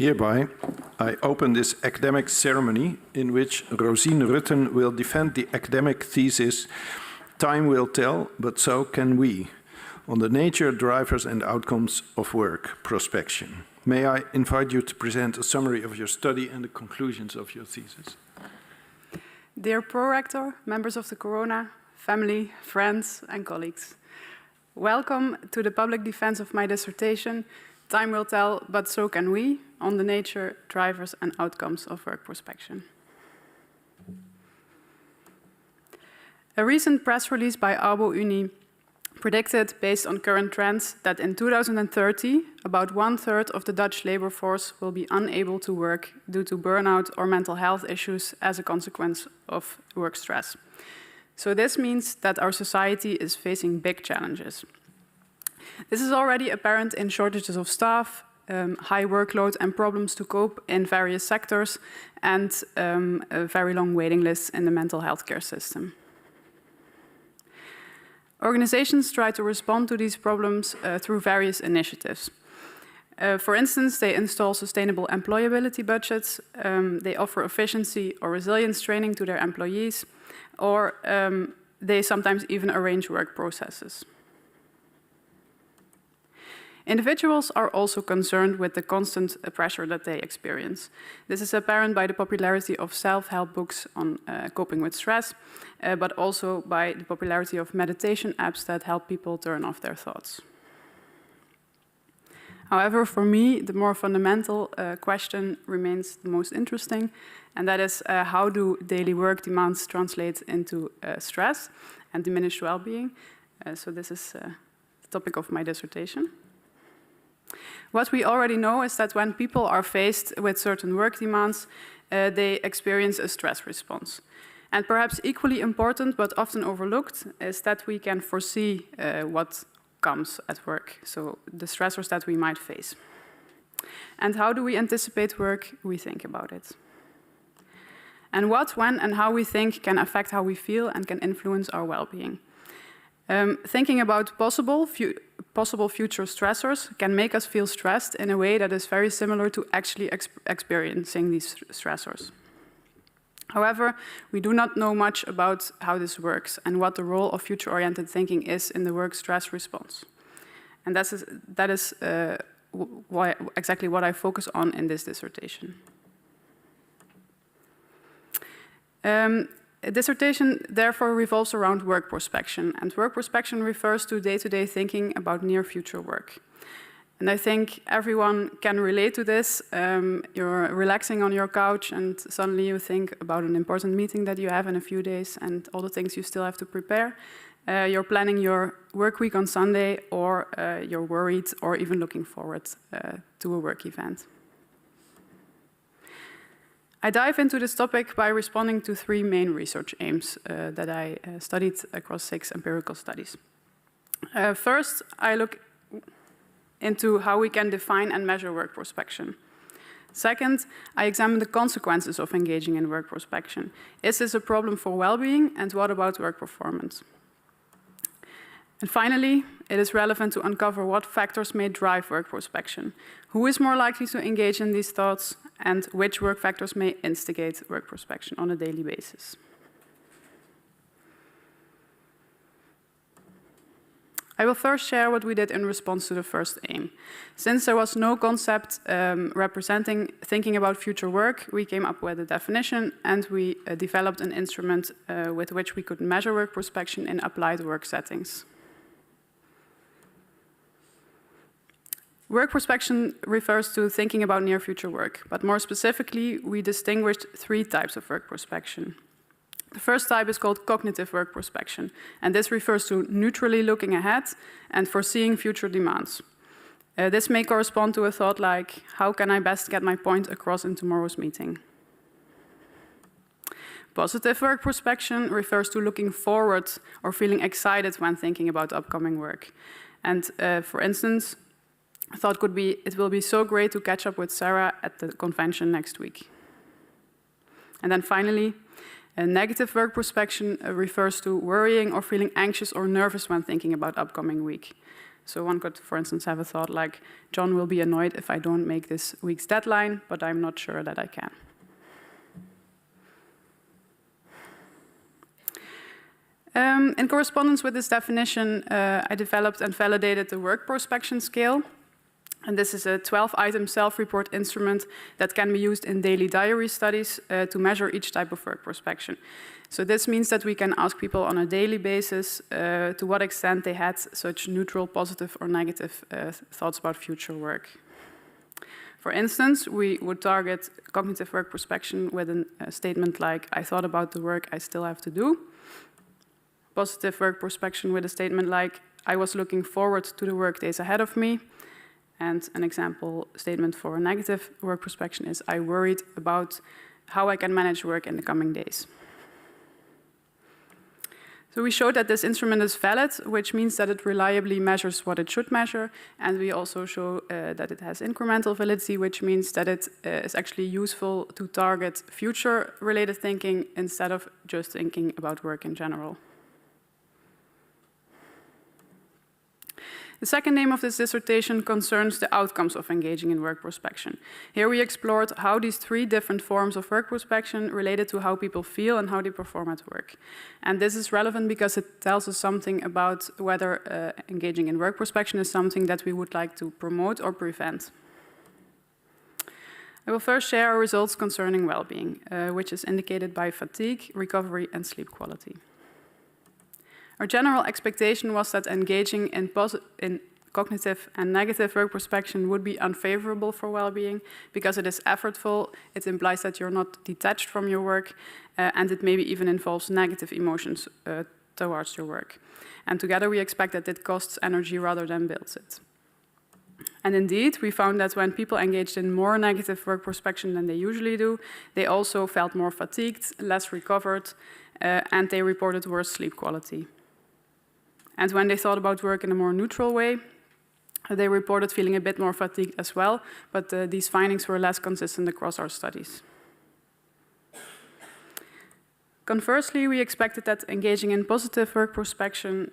Hereby, I open this academic ceremony in which Rosine Rutten will defend the academic thesis, Time Will Tell, but So Can We, on the nature, drivers and outcomes of work, prospection. May I invite you to present a summary of your study and the conclusions of your thesis. Dear Pro-Rector, members of the Corona, family, friends and colleagues, welcome to the public defense of my dissertation, Time Will Tell, but So Can We, on the nature, drivers and outcomes of work prospection. A recent press release by Arbo Uni predicted, based on current trends, that in 2030, about 1/3 of the Dutch labor force will be unable to work due to burnout or mental health issues as a consequence of work stress. So this means that our society is facing big challenges. This is already apparent in shortages of staff, high workload and problems to cope in various sectors, and very long waiting lists in the mental health care system. Organizations try to respond to these problems through various initiatives. For instance, they install sustainable employability budgets, they offer efficiency or resilience training to their employees, or they sometimes even arrange work processes. Individuals are also concerned with the constant pressure that they experience. This is apparent by the popularity of self-help books on coping with stress, but also by the popularity of meditation apps that help people turn off their thoughts. However, for me, the more fundamental question remains the most interesting, and that is how do daily work demands translate into stress and diminished well-being? So this is the topic of my dissertation. What we already know is that when people are faced with certain work demands, they experience a stress response. And perhaps equally important, but often overlooked, is that we can foresee what comes at work, so the stressors that we might face. And how do we anticipate work? We think about it. And what, when, and how we think can affect how we feel and can influence our well-being. Thinking about possible future stressors can make us feel stressed in a way that is very similar to actually experiencing these stressors. However, we do not know much about how this works and what the role of future-oriented thinking is in the work stress response. And that is exactly what I focus on in this dissertation. A dissertation therefore revolves around work prospection, and work prospection refers to day-to-day thinking about near-future work. And I think everyone can relate to this. You're relaxing on your couch and suddenly you think about an important meeting that you have in a few days and all the things you still have to prepare. You're planning your work week on Sunday, or you're worried or even looking forward to a work event. I dive into this topic by responding to three main research aims that I studied across 6 empirical studies. First, I look into how we can define and measure work prospection. Second, I examine the consequences of engaging in work prospection. Is this a problem for well-being, and what about work performance? And finally, it is relevant to uncover what factors may drive work prospection. Who is more likely to engage in these thoughts, and which work factors may instigate work prospection on a daily basis. I will first share what we did in response to the first aim. Since there was no concept representing thinking about future work, we came up with a definition, and we developed an instrument with which we could measure work prospection in applied work settings. Work prospection refers to thinking about near-future work, but more specifically, we distinguished 3 types of work prospection. The first type is called cognitive work prospection, and this refers to neutrally looking ahead and foreseeing future demands. This may correspond to a thought like, how can I best get my point across in tomorrow's meeting? Positive work prospection refers to looking forward or feeling excited when thinking about upcoming work. And for instance, a thought could be, it will be so great to catch up with Sarah at the convention next week. And then finally, a negative work prospection refers to worrying or feeling anxious or nervous when thinking about upcoming week. So one could, for instance, have a thought like, John will be annoyed if I don't make this week's deadline, but I'm not sure that I can. In correspondence with this definition, I developed and validated the work prospection scale. And this is a 12-item self-report instrument that can be used in daily diary studies to measure each type of work prospection. So this means that we can ask people on a daily basis to what extent they had such neutral, positive, or negative thoughts about future work. For instance, we would target cognitive work prospection with a statement like, I thought about the work I still have to do. Positive work prospection with a statement like, I was looking forward to the work days ahead of me. And an example statement for a negative work prospection is, I worried about how I can manage work in the coming days. So we showed that this instrument is valid, which means that it reliably measures what it should measure. And we also show that it has incremental validity, which means that it is actually useful to target future-related thinking instead of just thinking about work in general. The second aim of this dissertation concerns the outcomes of engaging in work prospection. Here we explored how these three different forms of work prospection related to how people feel and how they perform at work. And this is relevant because it tells us something about whether engaging in work prospection is something that we would like to promote or prevent. I will first share our results concerning well-being, which is indicated by fatigue, recovery, and sleep quality. Our general expectation was that engaging in cognitive and negative work prospection would be unfavorable for well-being because it is effortful, it implies that you're not detached from your work, and it maybe even involves negative emotions towards your work. And together we expect that it costs energy rather than builds it. And indeed, we found that when people engaged in more negative work prospection than they usually do, they also felt more fatigued, less recovered, and they reported worse sleep quality. And when they thought about work in a more neutral way, they reported feeling a bit more fatigued as well, but these findings were less consistent across our studies. Conversely, we expected that engaging in positive work prospection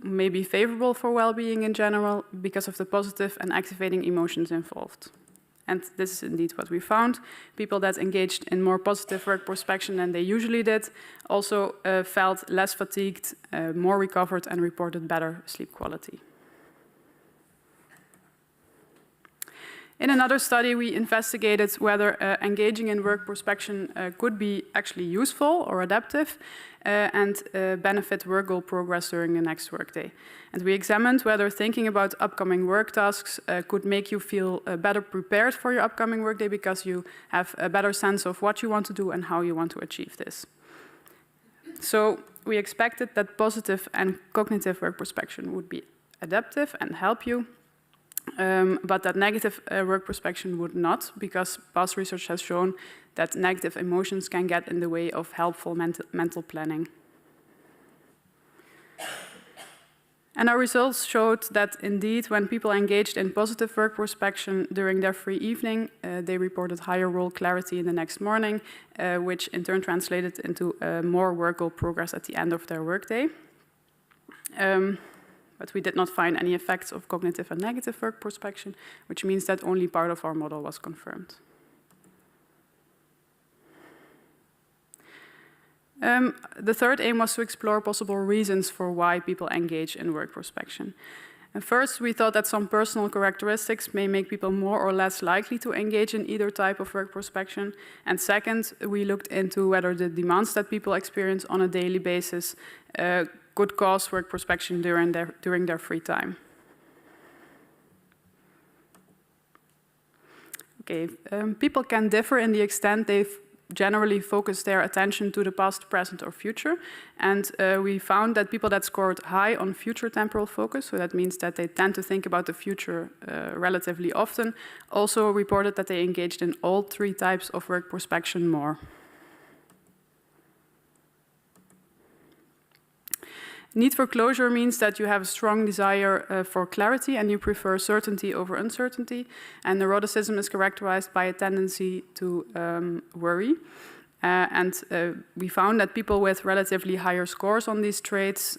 may be favorable for well-being in general because of the positive and activating emotions involved. And this is indeed what we found. People that engaged in more positive work prospection than they usually did also felt less fatigued, more recovered, and reported better sleep quality. In another study, we investigated whether engaging in work prospection could be actually useful or adaptive and benefit work goal progress during the next workday. And we examined whether thinking about upcoming work tasks could make you feel better prepared for your upcoming workday because you have a better sense of what you want to do and how you want to achieve this. So we expected that positive and cognitive work prospection would be adaptive and help you. But that negative work prospection would not, because past research has shown that negative emotions can get in the way of helpful mental planning. And our results showed that indeed, when people engaged in positive work prospection during their free evening, they reported higher role clarity in the next morning, which in turn translated into more work goal progress at the end of their workday. But we did not find any effects of cognitive and negative work prospection, which means that only part of our model was confirmed. The third aim was to explore possible reasons for why people engage in work prospection. And first, we thought that some personal characteristics may make people more or less likely to engage in either type of work prospection. And second, we looked into whether the demands that people experience on a daily basis could cause work prospection during their free time. Okay, people can differ in the extent they generally focus their attention to the past, present, or future. And we found that people that scored high on future temporal focus, so that means that they tend to think about the future relatively often, also reported that they engaged in all three types of work prospection more. Need for closure means that you have a strong desire for clarity and you prefer certainty over uncertainty. And neuroticism is characterized by a tendency to worry. We found that people with relatively higher scores on these traits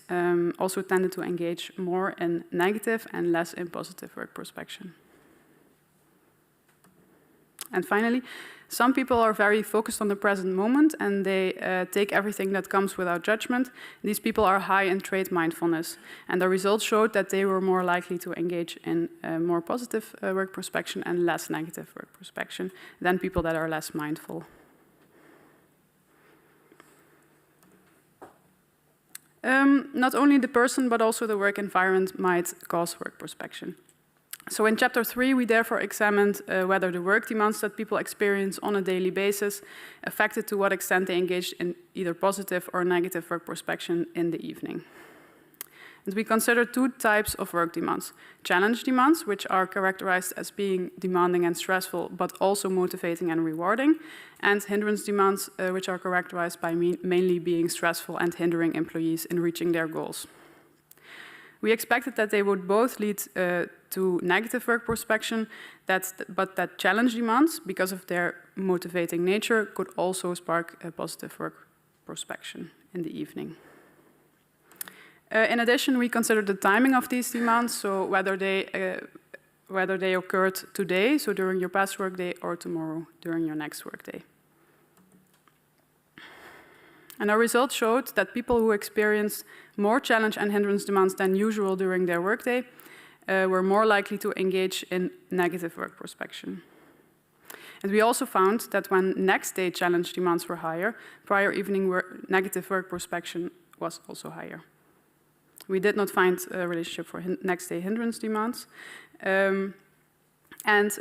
also tended to engage more in negative and less in positive work prospection. And finally, some people are very focused on the present moment and they take everything that comes without judgment. These people are high in trait mindfulness, and the results showed that they were more likely to engage in more positive work prospection and less negative work prospection than people that are less mindful. Not only the person, but also the work environment might cause work prospection. So in Chapter 3, we therefore examined whether the work demands that people experience on a daily basis affected to what extent they engaged in either positive or negative work prospection in the evening. And we considered two types of work demands. Challenge demands, which are characterized as being demanding and stressful, but also motivating and rewarding, and hindrance demands, which are characterized by mainly being stressful and hindering employees in reaching their goals. We expected that they would both lead to negative work prospection, but that challenge demands, because of their motivating nature, could also spark a positive work prospection in the evening. In addition, we considered the timing of these demands, so whether they occurred today, so during your past workday, or tomorrow, during your next workday. And our results showed that people who experienced more challenge and hindrance demands than usual during their workday were more likely to engage in negative work prospection. And we also found that when next day challenge demands were higher, prior evening negative work prospection was also higher. We did not find a relationship for next day hindrance demands. And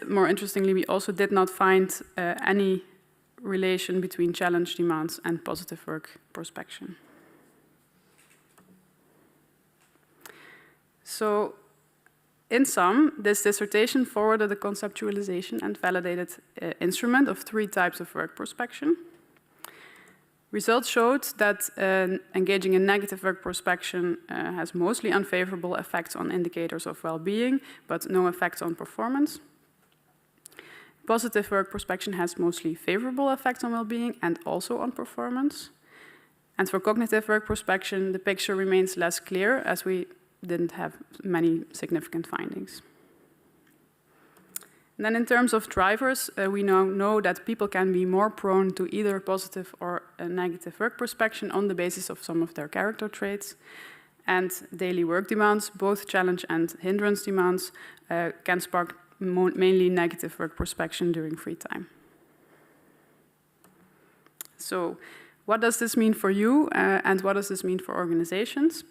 more interestingly, we also did not find any relation between challenge demands and positive work prospection. So, in sum, this dissertation forwarded a conceptualization and validated instrument of three types of work prospection. Results showed that engaging in negative work prospection has mostly unfavorable effects on indicators of well-being, but no effects on performance. Positive work prospection has mostly favorable effects on well-being and also on performance. And for cognitive work prospection, the picture remains less clear as we didn't have many significant findings. And then in terms of drivers, we now know that people can be more prone to either positive or negative work prospection on the basis of some of their character traits. And daily work demands, both challenge and hindrance demands, can spark mainly negative work prospection during free time. So what does this mean for you and what does this mean for organizations?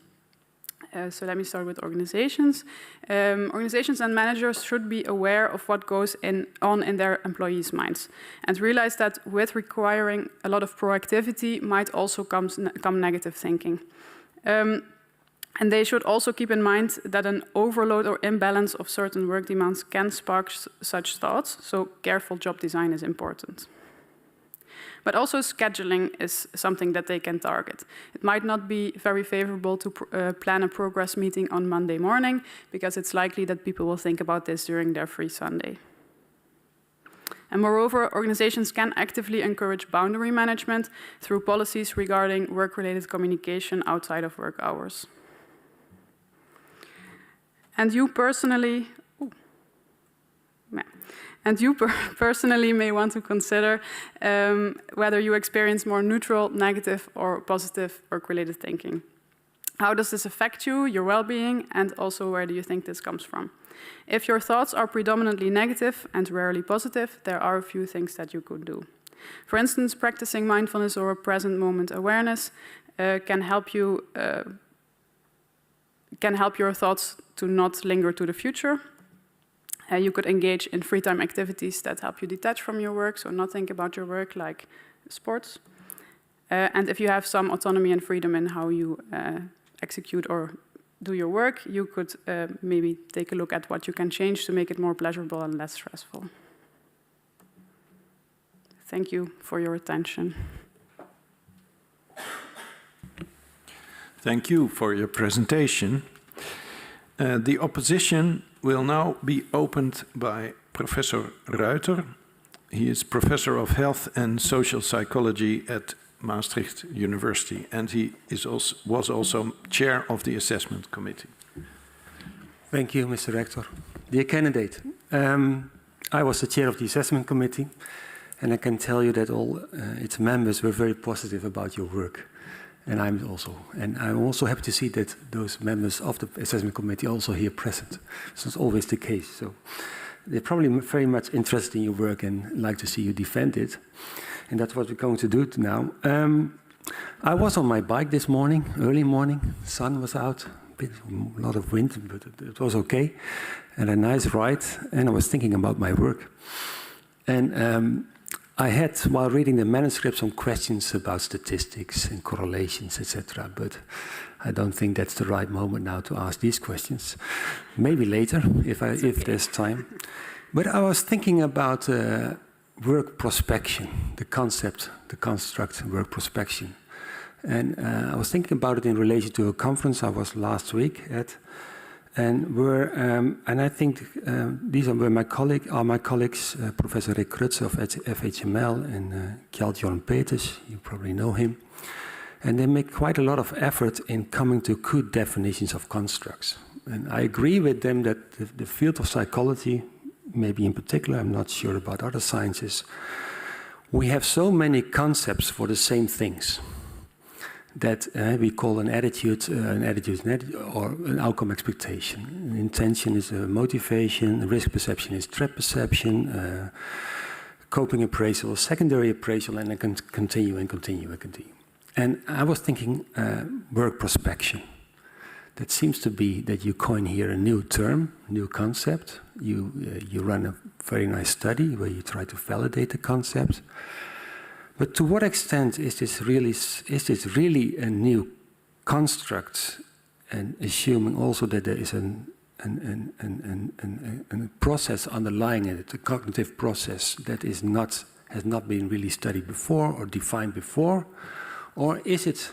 So let me start with organizations. Organizations and managers should be aware of what goes on in their employees' minds and realize that with requiring a lot of proactivity might also come negative thinking. And they should also keep in mind that an overload or imbalance of certain work demands can spark such thoughts, so careful job design is important. But also scheduling is something that they can target. It might not be very favorable to plan a progress meeting on Monday morning, because it's likely that people will think about this during their free Sunday. And moreover, organizations can actively encourage boundary management through policies regarding work-related communication outside of work hours. And you personally, personally may want to consider whether you experience more neutral, negative, or positive work-related thinking. How does this affect you, your well-being, and also where do you think this comes from? If your thoughts are predominantly negative and rarely positive, there are a few things that you could do. For instance, practicing mindfulness or present moment awareness can help your thoughts to not linger to the future. You could engage in free time activities that help you detach from your work, so not think about your work like sports. And if you have some autonomy and freedom in how you execute or do your work, you could maybe take a look at what you can change to make it more pleasurable and less stressful. Thank you for your attention. Thank you for your presentation. The opposition will now be opened by Professor Rutten, He is Professor of Health and Social Psychology at Maastricht University, and he was also Chair of the Assessment Committee. Thank you, Mr. Rector. Dear candidate, I was the Chair of the Assessment Committee, and I can tell you that all its members were very positive about your work. And I'm also happy to see that those members of the Assessment Committee are also here present. So it's always the case. So they're probably very much interested in your work and like to see you defend it. And that's what we're going to do now. I was on my bike this morning, early morning. Sun was out, a lot of wind, but it was okay. And a nice ride. And I was thinking about my work. And I had, while reading the manuscript, some questions about statistics and correlations, etc. But I don't think that's the right moment now to ask these questions. Maybe later, if there's time. But I was thinking about work prospection, the construct work prospection. And I was thinking about it in relation to a conference I was last week at. And I think these are my colleagues, Professor Rick Rutten of FHML and Kjell-Jorn Peters, you probably know him. And they make quite a lot of effort in coming to good definitions of constructs. And I agree with them that the field of psychology, maybe in particular, I'm not sure about other sciences, we have so many concepts for the same things that we call an attitude or an outcome expectation. An intention is a motivation, risk perception is threat perception, coping appraisal, secondary appraisal, and I can continue. And I was thinking work prospection. That seems to be that you coin here a new term, new concept. You run a very nice study where you try to validate the concept. But to what extent is this really a new construct, and assuming also that there is a process underlying it, a cognitive process that has not been really studied before or defined before, or is it?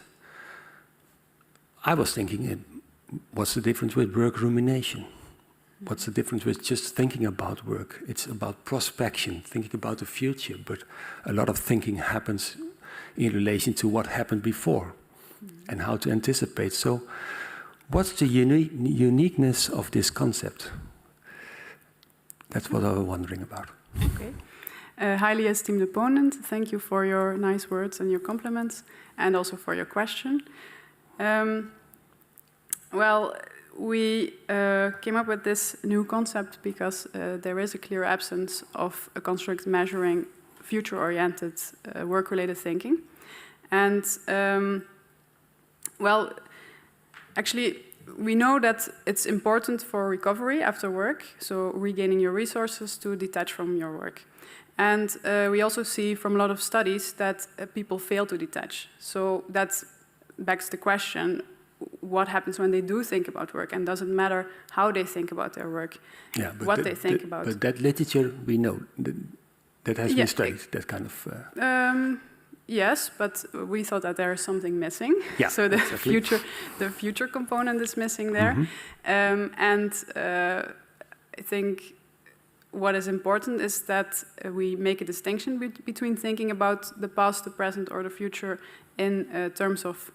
I was thinking, what's the difference with work rumination? What's the difference with just thinking about work? It's about prospection, thinking about the future, but a lot of thinking happens in relation to what happened before and how to anticipate. So what's the uniqueness of this concept? That's what I was wondering about. Okay. Highly esteemed opponent, thank you for your nice words and your compliments, and also for your question. We came up with this new concept because there is a clear absence of a construct measuring future-oriented work-related thinking. And, actually, we know that it's important for recovery after work, so regaining your resources to detach from your work. And we also see from a lot of studies that people fail to detach. So that begs the question, what happens when they do think about work, and doesn't matter how they think about their work, what they think about. But that literature, we know, that has been studied, that kind of... Yes, but we thought that there is something missing. Yeah, so the exactly. the future component is missing there. I think what is important is that we make a distinction between thinking about the past, the present, or the future in terms of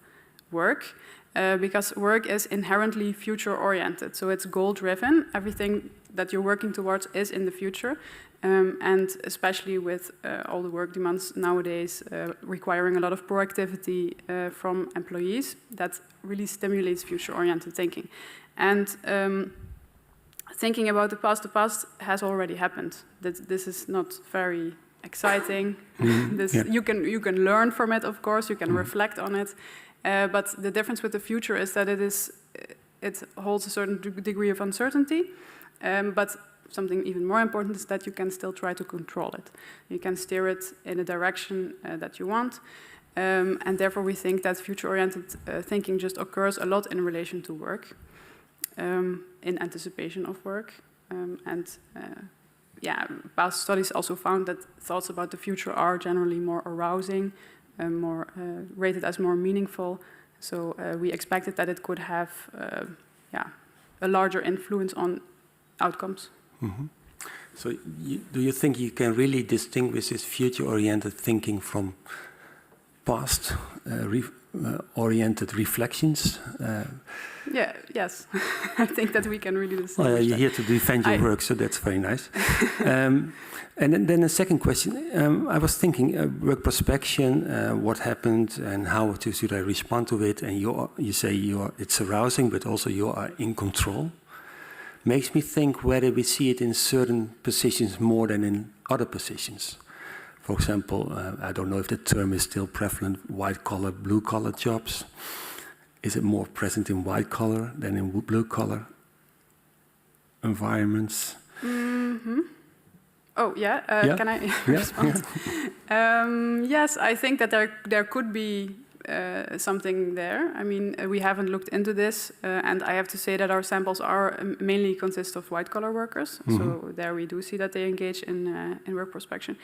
work. Because work is inherently future-oriented, so it's goal-driven. Everything that you're working towards is in the future, and especially with all the work demands nowadays requiring a lot of proactivity from employees, that really stimulates future-oriented thinking. And thinking about the past has already happened. This is not very exciting. You can learn from it, of course, you can reflect on it. But the difference with the future is that it holds a certain degree of uncertainty, but something even more important is that you can still try to control it. You can steer it in a direction that you want, and therefore we think that future-oriented thinking just occurs a lot in relation to work, in anticipation of work, past studies also found that thoughts about the future are generally more arousing, more rated as more meaningful. So we expected that it could have a larger influence on outcomes. So do you think you can really distinguish this future-oriented thinking from past-oriented reflections? Yes. I think that we can really distinguish. Well, you're here to defend your work, so that's very nice. And then a second question. I was thinking, work prospection, what happened and how should I respond to it? And you say it's arousing, but also you are in control. Makes me think whether we see it in certain positions more than in other positions. For example, I don't know if the term is still prevalent, white-collar, blue-collar jobs. Is it more present in white-collar than in blue-collar environments? Mm-hmm. Oh, yeah. Can I respond? Yes, I think that there could be something there. I mean, we haven't looked into this, and I have to say that our samples are mainly consist of white-collar workers. Mm-hmm. So there we do see that they engage in work prospection.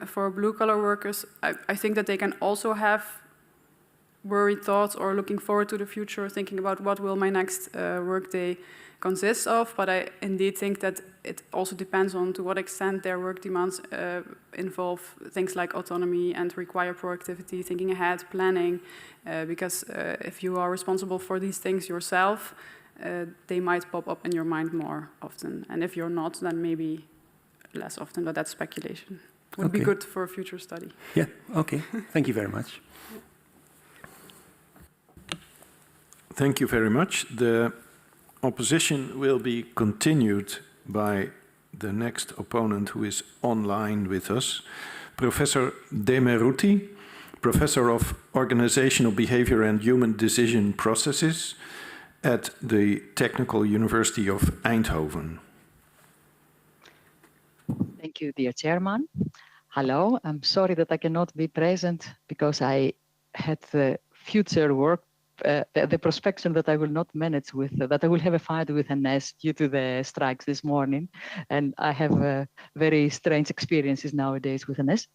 For blue-collar workers, I think that they can also have worried thoughts or looking forward to the future, thinking about what will my next workday consist of. But I indeed think that it also depends on to what extent their work demands involve things like autonomy and require proactivity, thinking ahead, planning. Because if you are responsible for these things yourself, they might pop up in your mind more often. And if you're not, then maybe less often, but that's speculation. Would be good for a future study. Yeah, okay. Thank you very much. Thank you very much. The opposition will be continued by the next opponent who is online with us, Professor Demeruti, Professor of Organizational Behavior and Human Decision Processes at the Technical University of Eindhoven. Thank you, dear Chairman. Hello, I'm sorry that I cannot be present because I had the future work the prospection that I will not manage with, that I will have a fight with NS due to the strikes this morning. And I have very strange experiences nowadays with NS.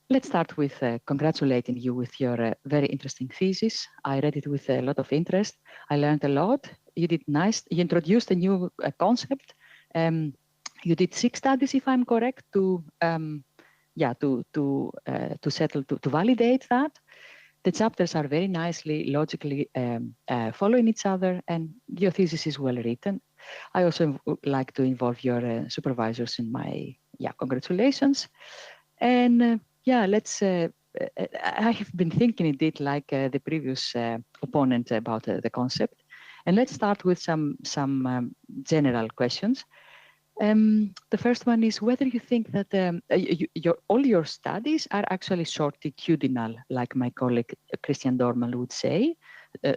Let's start with congratulating you with your very interesting thesis. I read it with a lot of interest. I learned a lot. You did nice. You introduced a new concept. You did 6 studies, if I'm correct, to validate that. The chapters are very nicely, logically following each other, and your thesis is well written. I also would like to involve your supervisors in my congratulations. And let's. I have been thinking indeed like the previous opponent about the concept, and let's start with some general questions. The first one is whether you think that all your studies are actually shortitudinal, like my colleague Christian Dormal would say,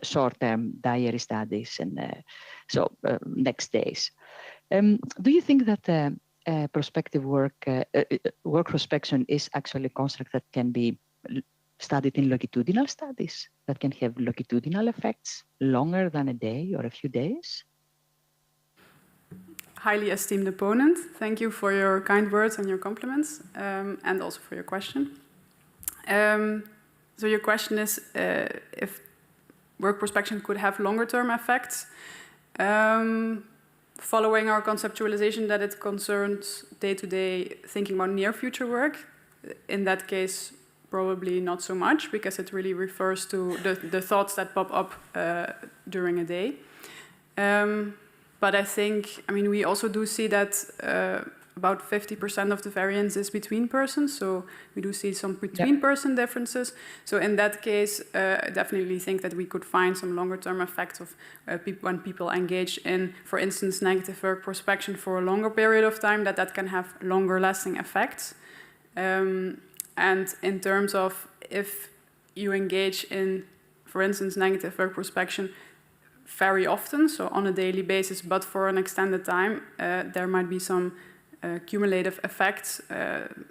short-term diary studies and next days. Do you think that prospective work prospection is actually a construct that can be studied in longitudinal studies, that can have longitudinal effects longer than a day or a few days? Highly esteemed opponent, thank you for your kind words and your compliments, and also for your question. So your question is if work prospection could have longer-term effects. Following our conceptualization that it concerns day-to-day thinking about near-future work, in that case, probably not so much, because it really refers to the thoughts that pop up during a day. But I think, we also do see that about 50% of the variance is between persons. So we do see some between-person differences. So in that case, I definitely think that we could find some longer-term effects of when people engage in, for instance, negative work prospection for a longer period of time, that can have longer-lasting effects. And in terms of if you engage in, for instance, negative work prospection very often, so on a daily basis, but for an extended time, there might be some cumulative effects,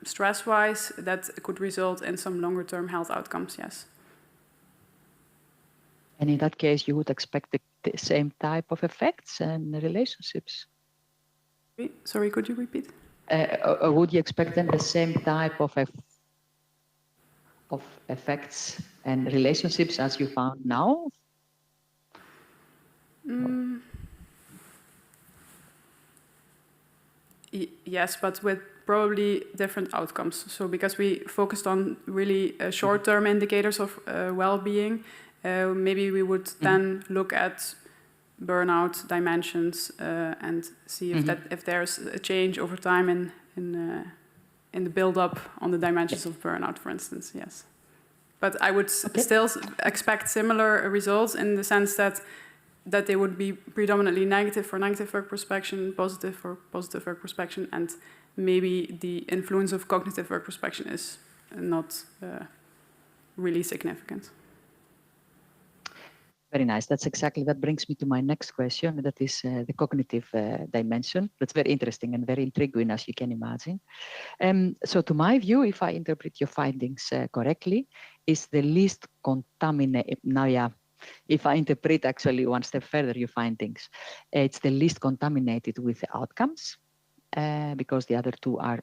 stress-wise, that could result in some longer-term health outcomes, yes. And in that case, you would expect the same type of effects and relationships? Sorry, could you repeat? Would you expect then the same type of effects and relationships as you found now? Yes, but with probably different outcomes. So because we focused on really short-term indicators of well-being, maybe we would then look at burnout dimensions and see if there's a change over time in the build-up on the dimensions of burnout, for instance. Yes, but I would still expect similar results in the sense that they would be predominantly negative for negative work prospection, positive for positive work prospection, and maybe the influence of cognitive work prospection is not really significant. Very nice. That brings me to my next question. That is the cognitive dimension. That's very interesting and very intriguing, as you can imagine. So to my view, if I interpret your findings correctly, is the least contaminated. Now, yeah, if I interpret actually one step further your findings, it's the least contaminated with the outcomes, because the other two are,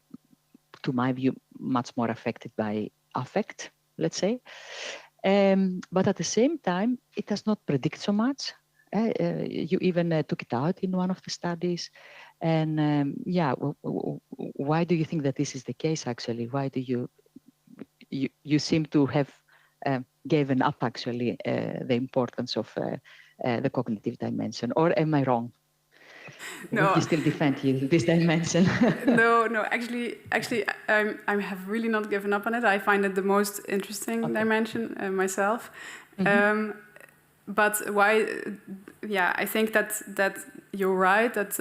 to my view, much more affected by affect, let's say. But at the same time, it does not predict so much. You even took it out in one of the studies. And why do you think that this is the case, actually? Why do you seem to have given up, actually, the importance of the cognitive dimension? Or am I wrong? No. Would you still defend this dimension? No. Actually, I have really not given up on it. I find it the most interesting dimension myself. But why? Yeah, I think that you're right. That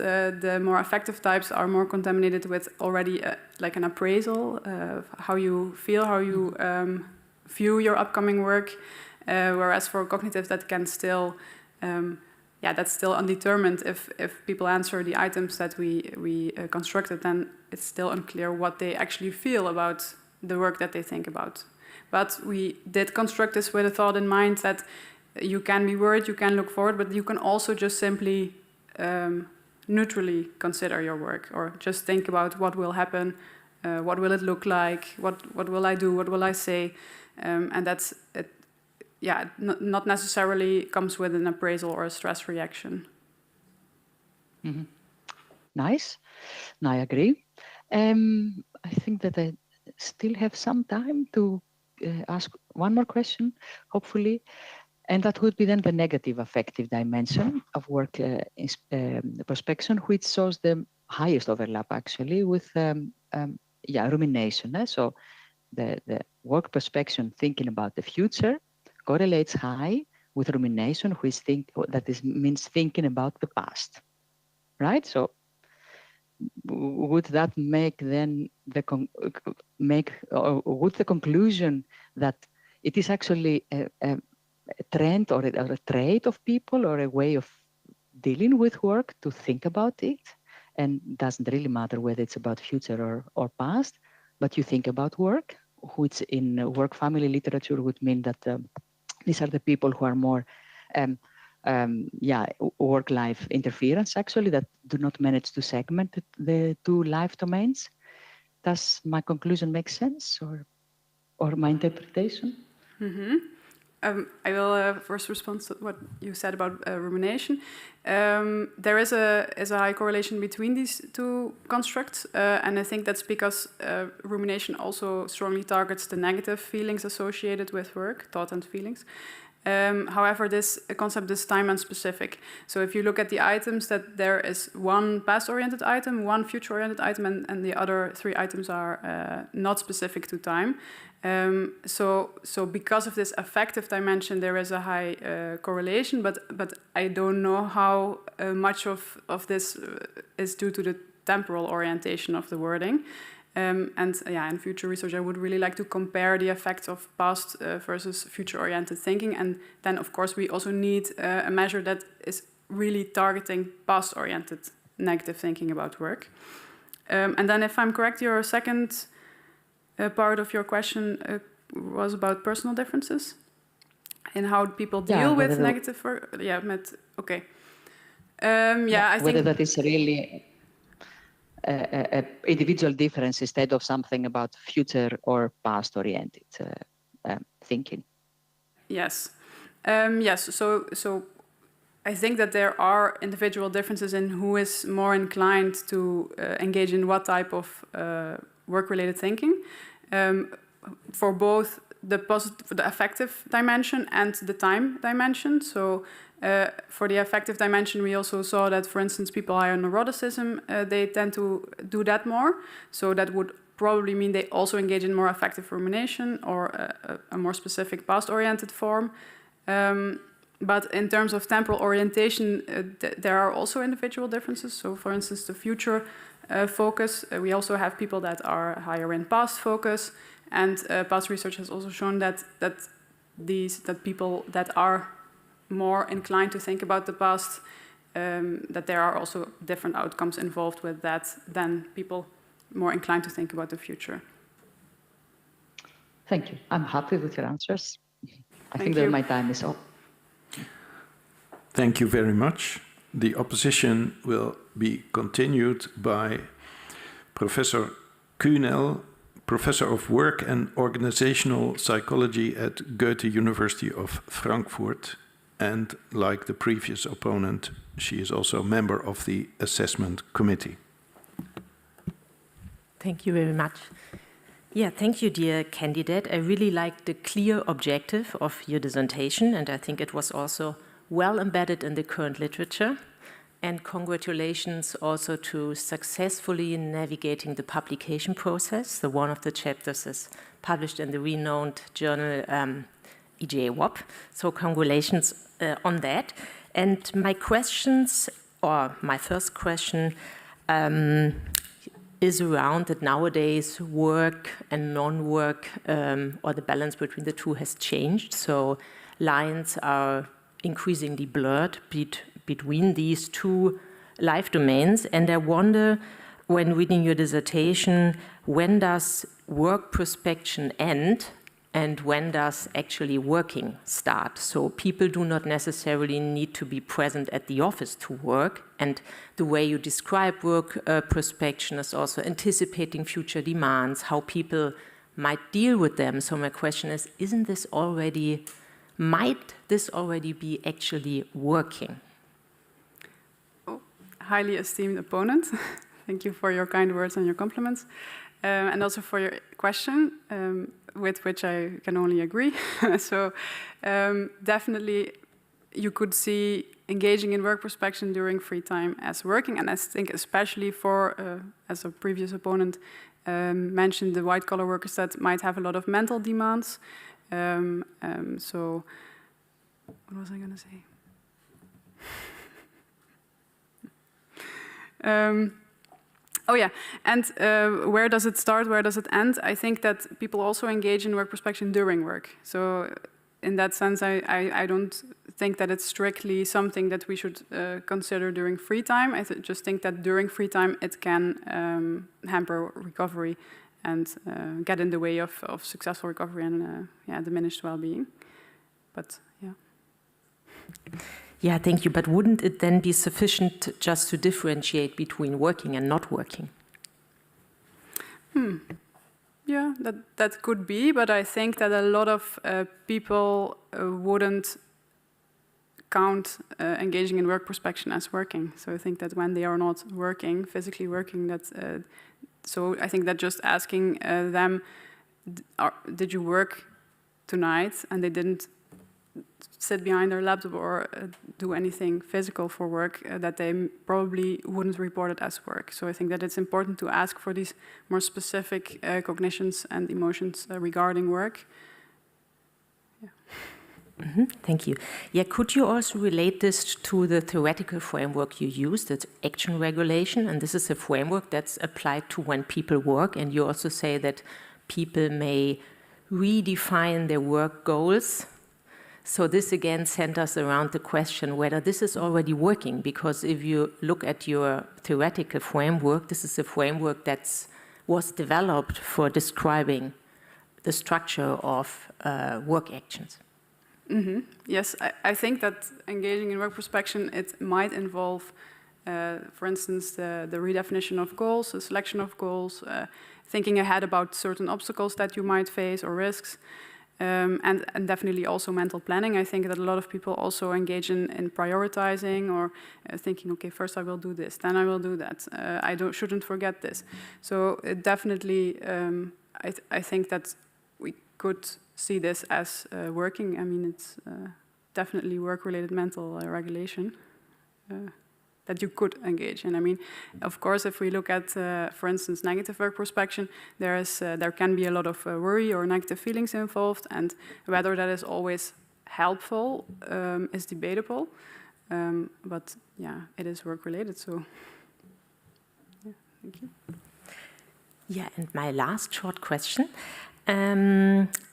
the more affective types are more contaminated with already like an appraisal of how you feel, how you view your upcoming work. Whereas for cognitive, that can still. That's still undetermined. If people answer the items that we constructed, then it's still unclear what they actually feel about the work that they think about. But we did construct this with a thought in mind that you can be worried, you can look forward, but you can also just simply neutrally consider your work, or just think about what will happen, what will it look like, what will I do, what will I say, and that's it. Yeah, not necessarily comes with an appraisal or a stress reaction. Nice. No, I agree. I think that I still have some time to ask one more question, hopefully. And that would be then the negative affective dimension of work prospection, which shows the highest overlap, actually, with rumination. So the work prospection, thinking about the future, correlates high with rumination, which means thinking about the past, right? So would that make then would the conclusion that it is actually a trend or a trait of people or a way of dealing with work to think about it, and doesn't really matter whether it's about future or past, but you think about work, which in work family literature would mean that these are the people who are more work-life interference, actually, that do not manage to segment the two life domains. Does my conclusion make sense, or my interpretation? I will first respond to what you said about rumination. There is a high correlation between these two constructs, and I think that's because rumination also strongly targets the negative feelings associated with work, thought and feelings. However, this concept is time unspecific. So if you look at the items, that there is one past-oriented item, one future-oriented item, and the other three items are not specific to time. So because of this affective dimension, there is a high correlation, but I don't know how much of this is due to the temporal orientation of the wording. In future research, I would really like to compare the effects of past versus future-oriented thinking. And then, of course, we also need a measure that is really targeting past-oriented negative thinking about work. And then, if I'm correct, your second part of your question was about personal differences in how people deal with negative work. Okay. I think whether that is really a individual difference instead of something about future or past oriented thinking. Yes. So I think that there are individual differences in who is more inclined to engage in what type of work-related thinking for both the affective dimension and the time dimension. So for the affective dimension, we also saw that, for instance, people higher neuroticism, they tend to do that more. So that would probably mean they also engage in more affective rumination or a more specific past-oriented form. But in terms of temporal orientation, there are also individual differences. So for instance, the future focus, we also have people that are higher in past focus. And past research has also shown that people that are more inclined to think about the past, that there are also different outcomes involved with that than people more inclined to think about the future. Thank you. I'm happy with your answers. I think you. that my time is up. Thank you very much. The opposition will be continued by Professor Kühnel, Professor of Work and Organizational Psychology at Goethe University of Frankfurt. And like the previous opponent, she is also a member of the assessment committee. Thank you very much. Yeah, thank you, dear candidate. I really liked the clear objective of your dissertation, and I think it was also well embedded in the current literature. And congratulations also to successfully navigating the publication process. So one of the chapters is published in the renowned journal EJWOP. So congratulations on that. And my questions, or my first question, is around that nowadays work and non-work, or the balance between the two has changed. So lines are increasingly blurred between these two life domains. And I wonder, when reading your dissertation, when does work prospection end and when does actually working start? So people do not necessarily need to be present at the office to work. And the way you describe work prospection is also anticipating future demands, how people might deal with them. So my question is, might this already be actually working? Oh, highly esteemed opponent. Thank you for your kind words and your compliments. And also for your question, with which I can only agree. So definitely you could see engaging in work prospection during free time as working. And I think especially for, as a previous opponent mentioned, the white-collar workers that might have a lot of mental demands. So what was I going to say? Oh yeah, and where does it start, where does it end? I think that people also engage in work prospection during work. So in that sense, I don't think that it's strictly something that we should consider during free time. I just think that during free time it can hamper recovery and get in the way of successful recovery and diminished well-being. But yeah. Yeah, thank you. But wouldn't it then be sufficient just to differentiate between working and not working? Yeah, that could be, but I think that a lot of people wouldn't count engaging in work prospection as working. So I think that when they are not working, physically working, so I think that just asking them, did you work tonight? And they didn't sit behind their laptop or do anything physical for work, that they probably wouldn't report it as work. So I think that it's important to ask for these more specific cognitions and emotions regarding work. Yeah. Thank you. Yeah, could you also relate this to the theoretical framework you used, that's action regulation? And this is a framework that's applied to when people work. And you also say that people may redefine their work goals. So this again centers around the question whether this is already working, because if you look at your theoretical framework, this is a framework that was developed for describing the structure of work actions. Mm-hmm. Yes, I think that engaging in work prospection, it might involve, for instance, the redefinition of goals, the selection of goals, thinking ahead about certain obstacles that you might face or risks. And definitely also mental planning. I think that a lot of people also engage in prioritizing or thinking, okay, first I will do this, then I will do that. Shouldn't forget this. So definitely, I think that we could see this as working. I mean, it's definitely work-related mental regulation that you could engage in. I mean, of course, if we look at, for instance, negative work prospection, there can be a lot of worry or negative feelings involved, and whether that is always helpful is debatable. But yeah, it is work-related, so yeah, thank you. Yeah, and my last short question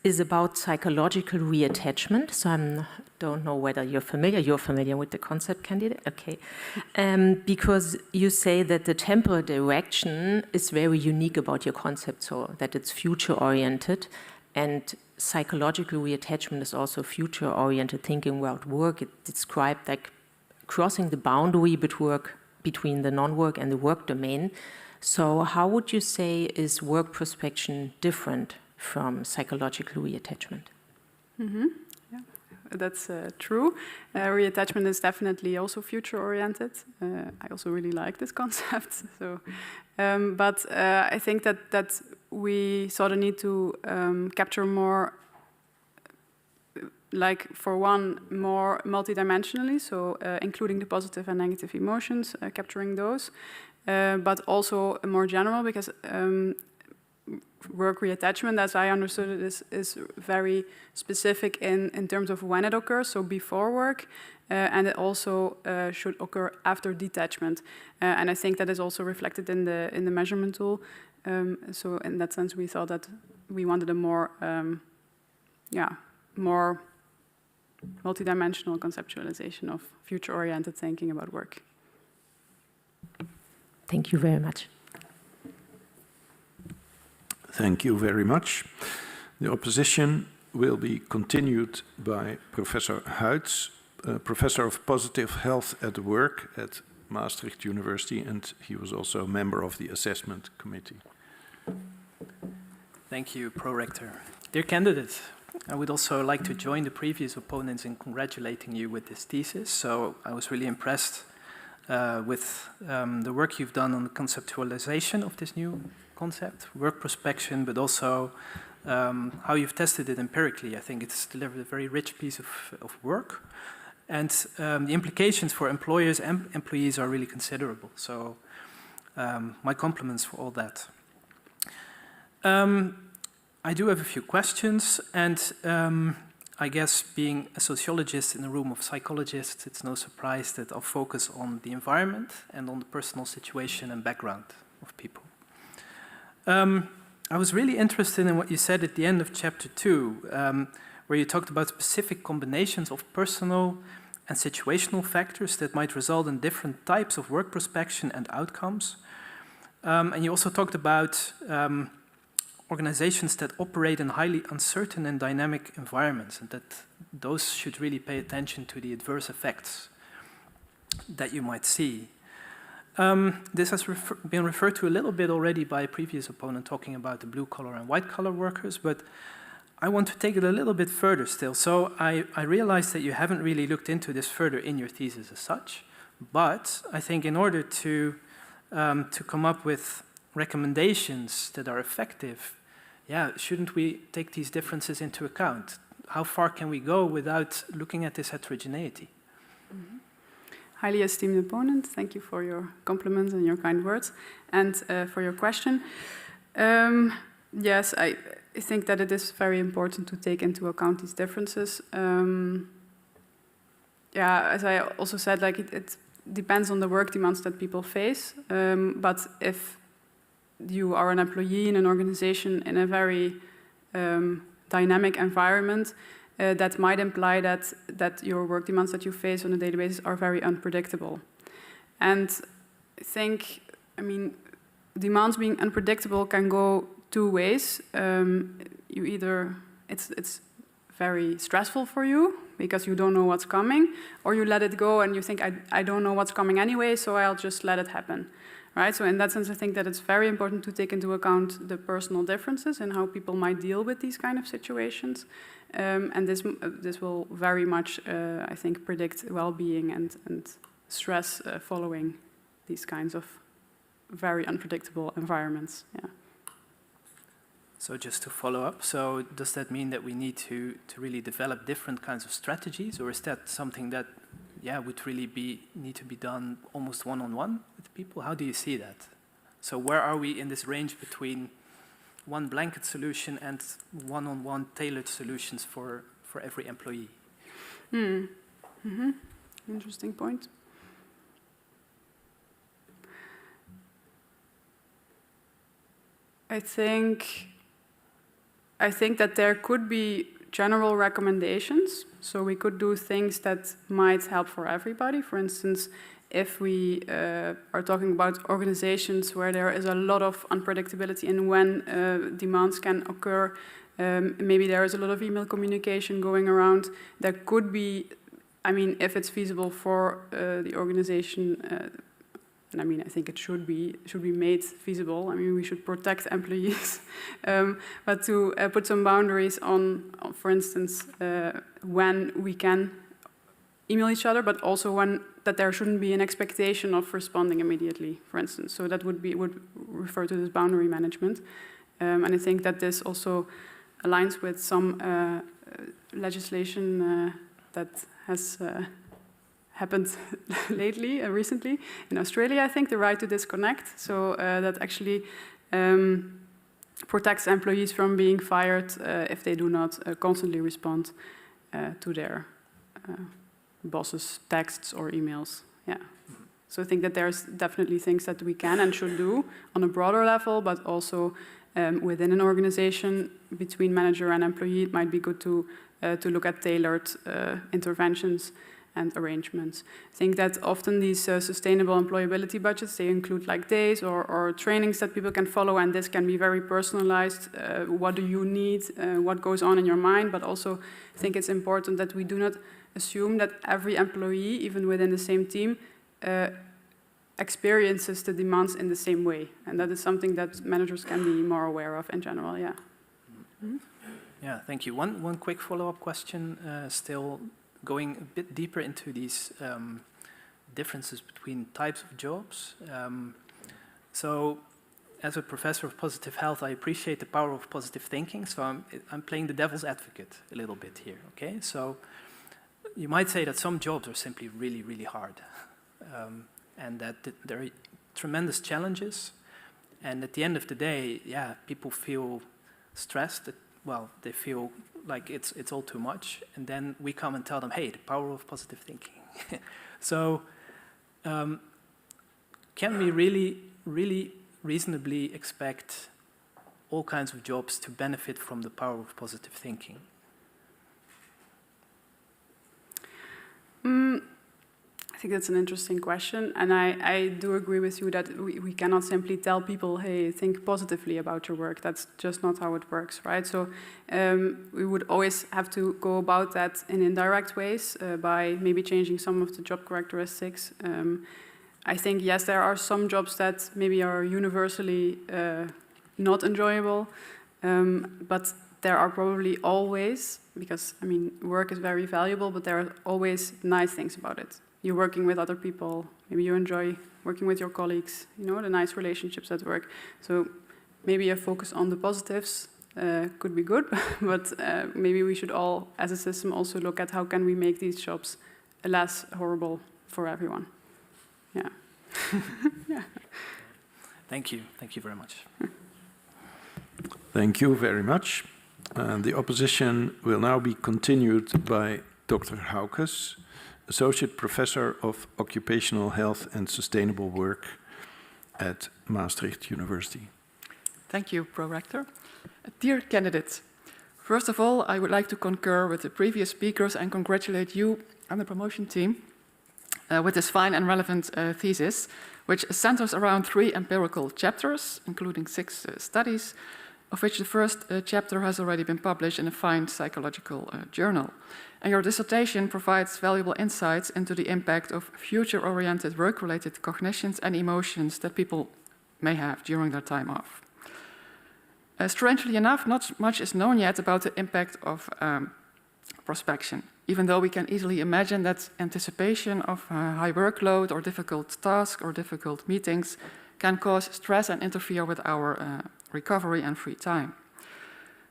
is about psychological reattachment. So I don't know whether you're familiar with the concept, candidate? Okay. Because you say that the temporal direction is very unique about your concept, so that it's future-oriented, and psychological reattachment is also future-oriented thinking about work. It's described like crossing the boundary between the non-work and the work domain. So how would you say is work prospection different from psychological reattachment? Mm-hmm. Yeah, that's true. Reattachment is definitely also future-oriented. I also really like this concept. So, but I think that we saw the need to capture more, like for one, more multidimensionally, so including the positive and negative emotions, capturing those, but also more general, because work reattachment, as I understood it, is very specific in terms of when it occurs, so before work, and it also should occur after detachment. And I think that is also reflected in the measurement tool. So in that sense, we thought that we wanted a more, more multidimensional conceptualization of future-oriented thinking about work. Thank you very much. Thank you very much. The opposition will be continued by Professor Huyts, Professor of Positive Health at Work at Maastricht University, and he was also a member of the assessment committee. Thank you, Pro-Rector. Dear candidate, I would also like to join the previous opponents in congratulating you with this thesis. So I was really impressed with the work you've done on the conceptualization of this new concept, work prospection, but also how you've tested it empirically. I think it's delivered a very rich piece of work. And the implications for employers and employees are really considerable. So my compliments for all that. I do have a few questions, and I guess being a sociologist in a room of psychologists, it's no surprise that I'll focus on the environment and on the personal situation and background of people. I was really interested in what you said at the end of chapter 2, where you talked about specific combinations of personal and situational factors that might result in different types of work prospection and outcomes. And you also talked about organizations that operate in highly uncertain and dynamic environments, and that those should really pay attention to the adverse effects that you might see. This has been referred to a little bit already by a previous opponent talking about the blue-collar and white-collar workers, but I want to take it a little bit further still. So I realize that you haven't really looked into this further in your thesis as such, but I think in order to come up with recommendations that are effective, shouldn't we take these differences into account? How far can we go without looking at this heterogeneity? Mm-hmm. Highly esteemed opponent, thank you for your compliments and your kind words, and for your question. Yes, I think that it is very important to take into account these differences. As I also said, like it depends on the work demands that people face, but if you are an employee in an organization in a very dynamic environment, that might imply that your work demands that you face on a daily basis are very unpredictable. And I think, demands being unpredictable can go two ways. You either, it's very stressful for you because you don't know what's coming, or you let it go and you think, I don't know what's coming anyway, so I'll just let it happen. right? So in that sense, I think that it's very important to take into account the personal differences and how people might deal with these kind of situations. And this will very much, I think, predict well-being and stress following these kinds of very unpredictable environments. Yeah. So just to follow up, so does that mean that we need to really develop different kinds of strategies, or is that something that, would really need to be done almost one-on-one with people? How do you see that? So where are we in this range between one blanket solution and one-on-one tailored solutions for every employee? Interesting point. I think that there could be general recommendations. So we could do things that might help for everybody. For instance, if we are talking about organizations where there is a lot of unpredictability in when demands can occur, maybe there is a lot of email communication going around. There could be, I mean, if it's feasible for the organization, and I mean, I think it should be made feasible. I mean, we should protect employees, but to put some boundaries on, for instance, when we can email each other, but also that there shouldn't be an expectation of responding immediately, for instance. So that would refer to this boundary management, and I think that this also aligns with some legislation that has happened recently in Australia, I think, the right to disconnect. So that actually protects employees from being fired if they do not constantly respond to their bosses' texts or emails. Yeah. So I think that there's definitely things that we can and should do on a broader level, but also within an organization between manager and employee, it might be good to look at tailored interventions and arrangements. I think that often these sustainable employability budgets, they include like days or trainings that people can follow, and this can be very personalized. What do you need? What goes on in your mind? But also I think it's important that we do not assume that every employee, even within the same team, experiences the demands in the same way. And that is something that managers can be more aware of in general, yeah. Mm-hmm. Yeah, thank you. One quick follow-up question, still going a bit deeper into these differences between types of jobs. So as a professor of positive health, I appreciate the power of positive thinking, so I'm playing the devil's advocate a little bit here, okay? So you might say that some jobs are simply really, really hard, and that there are tremendous challenges, and at the end of the day, yeah, people feel stressed, they feel like it's all too much, and then we come and tell them, hey, the power of positive thinking. So can we really reasonably expect all kinds of jobs to benefit from the power of positive thinking? I think that's an interesting question, and I do agree with you that we cannot simply tell people, hey, think positively about your work. That's just not how it works, right? So we would always have to go about that in indirect ways by maybe changing some of the job characteristics. I think, yes, there are some jobs that maybe are universally not enjoyable, but there are probably always, because, I mean, work is very valuable, but there are always nice things about it. You're working with other people, maybe you enjoy working with your colleagues, you know, the nice relationships at work. So maybe a focus on the positives could be good, but maybe we should all, as a system, also look at how can we make these jobs less horrible for everyone. Yeah. Yeah. Thank you very much. Thank you very much. The opposition will now be continued by Dr. Haukes, Associate Professor of Occupational Health and Sustainable Work at Maastricht University. Thank you, Pro-Rector. Dear candidates, first of all, I would like to concur with the previous speakers and congratulate you and the promotion team with this fine and relevant thesis, which centers around 3 empirical chapters, including 6 studies, of which the first chapter has already been published in a fine psychological journal. And your dissertation provides valuable insights into the impact of future-oriented work-related cognitions and emotions that people may have during their time off. Strangely enough, not much is known yet about the impact of prospection, even though we can easily imagine that anticipation of high workload or difficult tasks or difficult meetings can cause stress and interfere with our recovery and free time.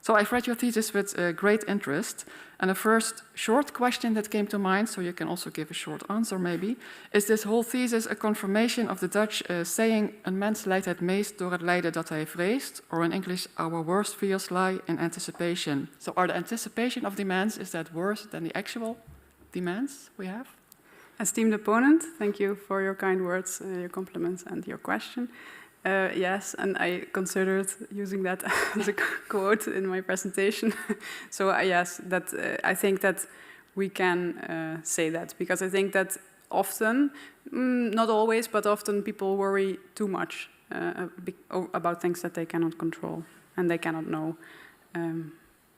So I've read your thesis with great interest, and the first short question that came to mind, so you can also give a short answer maybe, is this whole thesis a confirmation of the Dutch saying, een mens lijdt het meest door het lijden dat hij vreest, or in English, our worst fears lie in anticipation. So are the anticipation of demands, is that worse than the actual demands we have? Esteemed opponent, thank you for your kind words, your compliments, and your question. Yes, and I considered using that as a quote in my presentation. So yes, that I think that we can say that, because I think that often, not always, but often people worry too much about things that they cannot control and they cannot know.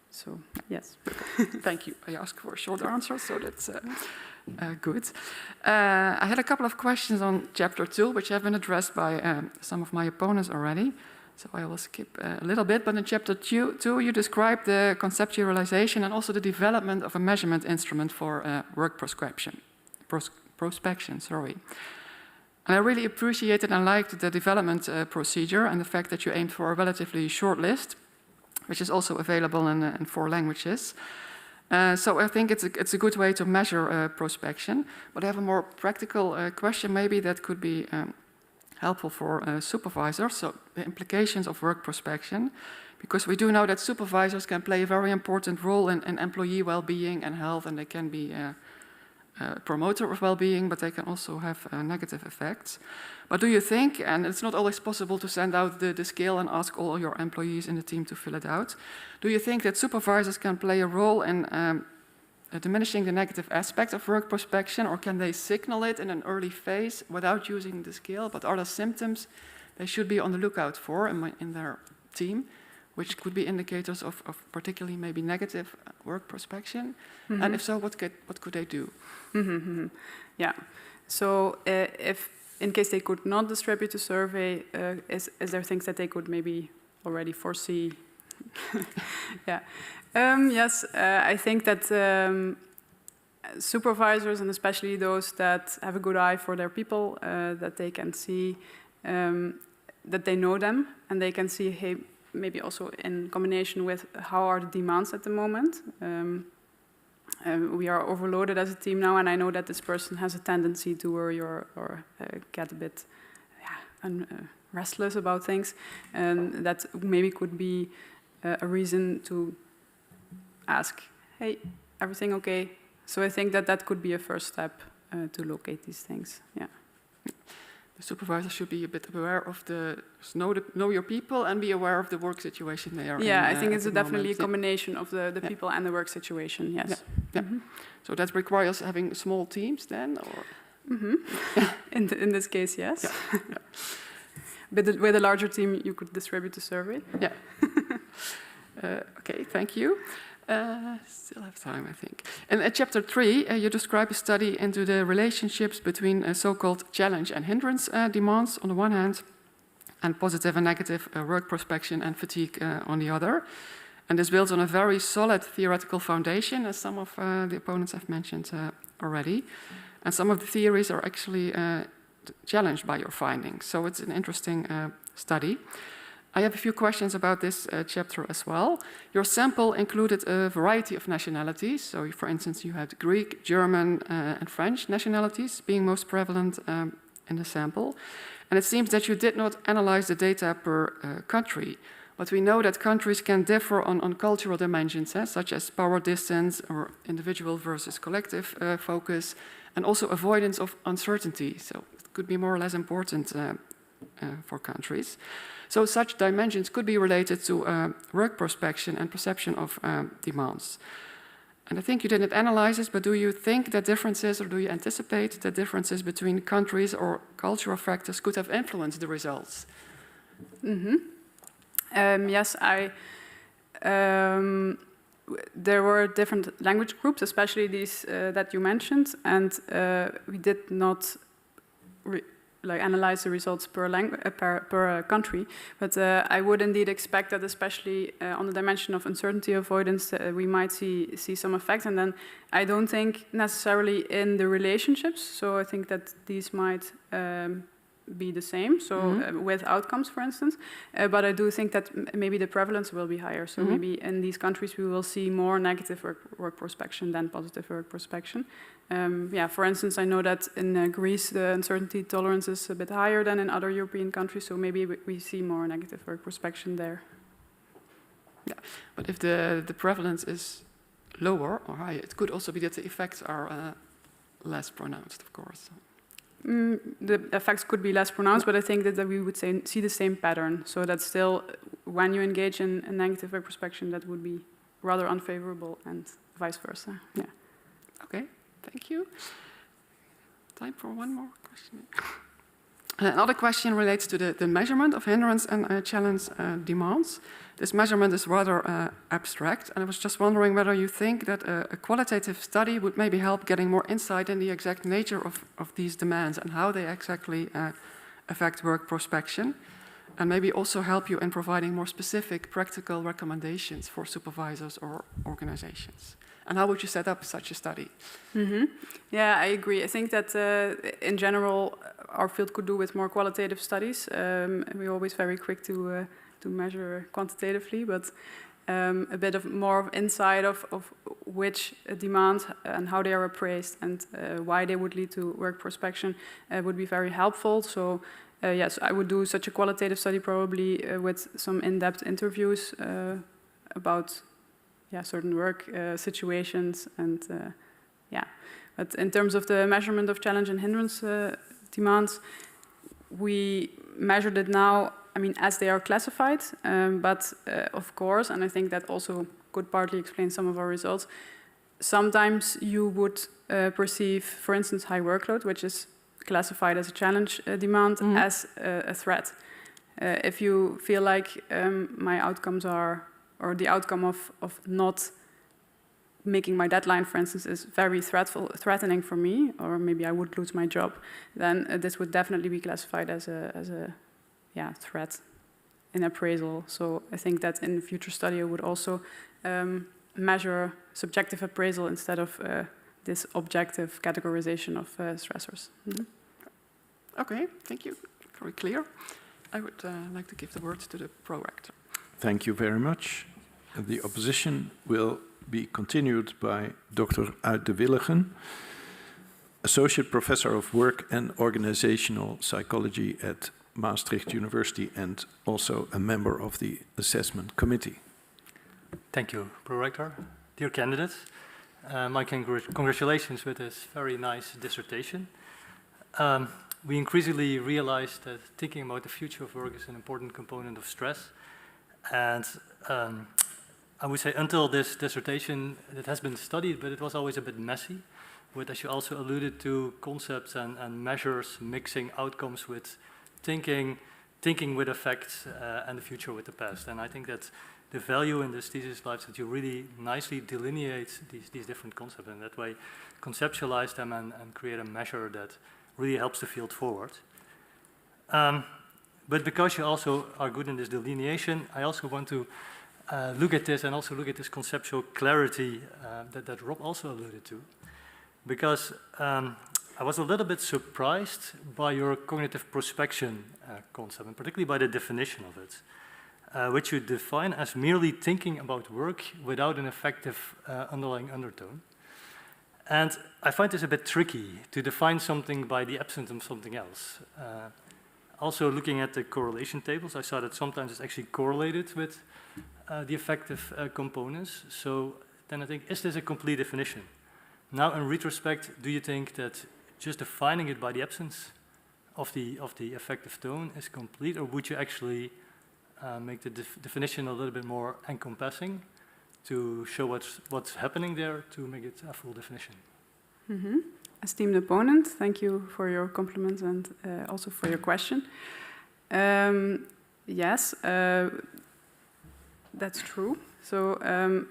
So yes. Thank you. I asked for a short answer, so that's good. I had a couple of questions on chapter 2, which have been addressed by some of my opponents already. So I will skip a little bit. But in chapter 2, you describe the conceptualization and also the development of a measurement instrument for work prospection. And I really appreciated and liked the development procedure and the fact that you aimed for a relatively short list, which is also available in 4 languages. So I think it's a good way to measure prospection. But I have a more practical question maybe that could be helpful for supervisors. So the implications of work prospection, because we do know that supervisors can play a very important role in employee well-being and health, and they can be a promoter of well-being, but they can also have negative effects. But do you think, and it's not always possible to send out the scale and ask all your employees in the team to fill it out, do you think that supervisors can play a role in diminishing the negative aspect of work prospection, or can they signal it in an early phase without using the scale? But are there symptoms they should be on the lookout for in their team, which could be indicators of particularly maybe negative work prospection? Mm-hmm. And if so, what could they do? Mm-hmm. Yeah. So if in case they could not distribute the survey, is there things that they could maybe already foresee? Yeah. Yes, I think that supervisors, and especially those that have a good eye for their people, that they can see that they know them, and they can see, hey, maybe also in combination with how are the demands at the moment. We are overloaded as a team now, and I know that this person has a tendency to worry or get a bit restless about things, and that maybe could be a reason to ask, hey, everything okay? So I think that could be a first step to locate these things. Yeah. The supervisor should be a bit aware of know your people and be aware of the work situation they are in. Yeah, I think it's definitely a combination of the people and the work situation, yes. Yeah. Yeah. Mm-hmm. So that requires having small teams then? Or? Mm-hmm. in this case, yes. Yeah. Yeah. But with a larger team, you could distribute the survey. Yeah. Okay, thank you. Still have time, I think. In chapter 3, you describe a study into the relationships between so-called challenge and hindrance demands on the one hand, and positive and negative work prospection and fatigue on the other. And this builds on a very solid theoretical foundation, as some of the opponents have mentioned already. And some of the theories are actually challenged by your findings. So it's an interesting study. I have a few questions about this chapter as well. Your sample included a variety of nationalities. So, for instance, you had Greek, German, and French nationalities being most prevalent in the sample. And it seems that you did not analyze the data per country. But we know that countries can differ on cultural dimensions, such as power distance or individual versus collective focus, and also avoidance of uncertainty. So it could be more or less important for countries. So such dimensions could be related to work prospection and perception of demands. And I think you didn't analyze this, but do you think that differences, or do you anticipate that differences between countries or cultural factors could have influenced the results? Mm-hmm. Yes, there were different language groups, especially these that you mentioned, and we did not analyze the results per country. But I would indeed expect that, especially on the dimension of uncertainty avoidance, we might see some effect. And then I don't think necessarily in the relationships. So I think that these might be the same, so with outcomes, for instance. But I do think that maybe the prevalence will be higher. So maybe in these countries we will see more negative work prospection than positive work prospection. For instance, I know that in Greece the uncertainty tolerance is a bit higher than in other European countries, so maybe we see more negative work prospection there. Yeah, but if the prevalence is lower or higher, it could also be that the effects are less pronounced, of course. The effects could be less pronounced, but I think that we would see the same pattern. So that still, when you engage in a negative work prospection, that would be rather unfavorable, and vice versa. Yeah. Okay, thank you. Time for one more question. Another question relates to the measurement of hindrance and challenge demands. This measurement is rather abstract, and I was just wondering whether you think that a qualitative study would maybe help getting more insight in the exact nature of these demands and how they exactly affect work prospection, and maybe also help you in providing more specific practical recommendations for supervisors or organizations. And how would you set up such a study? Yeah, I agree. I think that in general, our field could do with more qualitative studies. We're always very quick to measure quantitatively, but a bit of more insight of which demands and how they are appraised and why they would lead to work prospection would be very helpful. So yes, I would do such a qualitative study probably with some in-depth interviews about certain work situations and But in terms of the measurement of challenge and hindrance demands, we measured it now, I mean, as they are classified, but of course, and I think that also could partly explain some of our results, sometimes you would perceive, for instance, high workload, which is classified as a challenge demand, as a threat. If you feel like my outcomes are, or the outcome of not making my deadline, for instance, is very threatening for me, or maybe I would lose my job, then this would definitely be classified as a threat in appraisal. So I think that in the future study I would also measure subjective appraisal instead of this objective categorization of stressors. Okay, thank you. Very clear. I would like to give the word to the pro-rector. Thank you very much. The opposition will be continued by Dr. Uit de Willigen, Associate Professor of Work and Organizational Psychology at Maastricht University and also a member of the Assessment Committee. Thank you, Pro-Rector. Dear candidates, my congratulations with this very nice dissertation. We increasingly realize that thinking about the future of work is an important component of stress. And I would say until this dissertation, it has been studied, but it was always a bit messy, with, as you also alluded to, concepts and measures mixing outcomes with thinking with effects and the future with the past. And I think that the value in this thesis lies that you really nicely delineate these different concepts, and that way conceptualize them and create a measure that really helps the field forward. But because you also are good in this delineation, I also want to look at this and also look at this conceptual clarity that Rob also alluded to. Because I was a little bit surprised by your cognitive prospection concept, and particularly by the definition of it, which you define as merely thinking about work without an effective underlying undertone. And I find this a bit tricky to define something by the absence of something else. Also looking at the correlation tables, I saw that sometimes it's actually correlated with the affective components. So then I think, is this a complete definition? Now in retrospect, do you think that just defining it by the absence of the affective tone is complete, or would you actually make the definition a little bit more encompassing to show what's happening there to make it a full definition? Esteemed opponent, thank you for your compliments and also for your question. Yes, that's true. So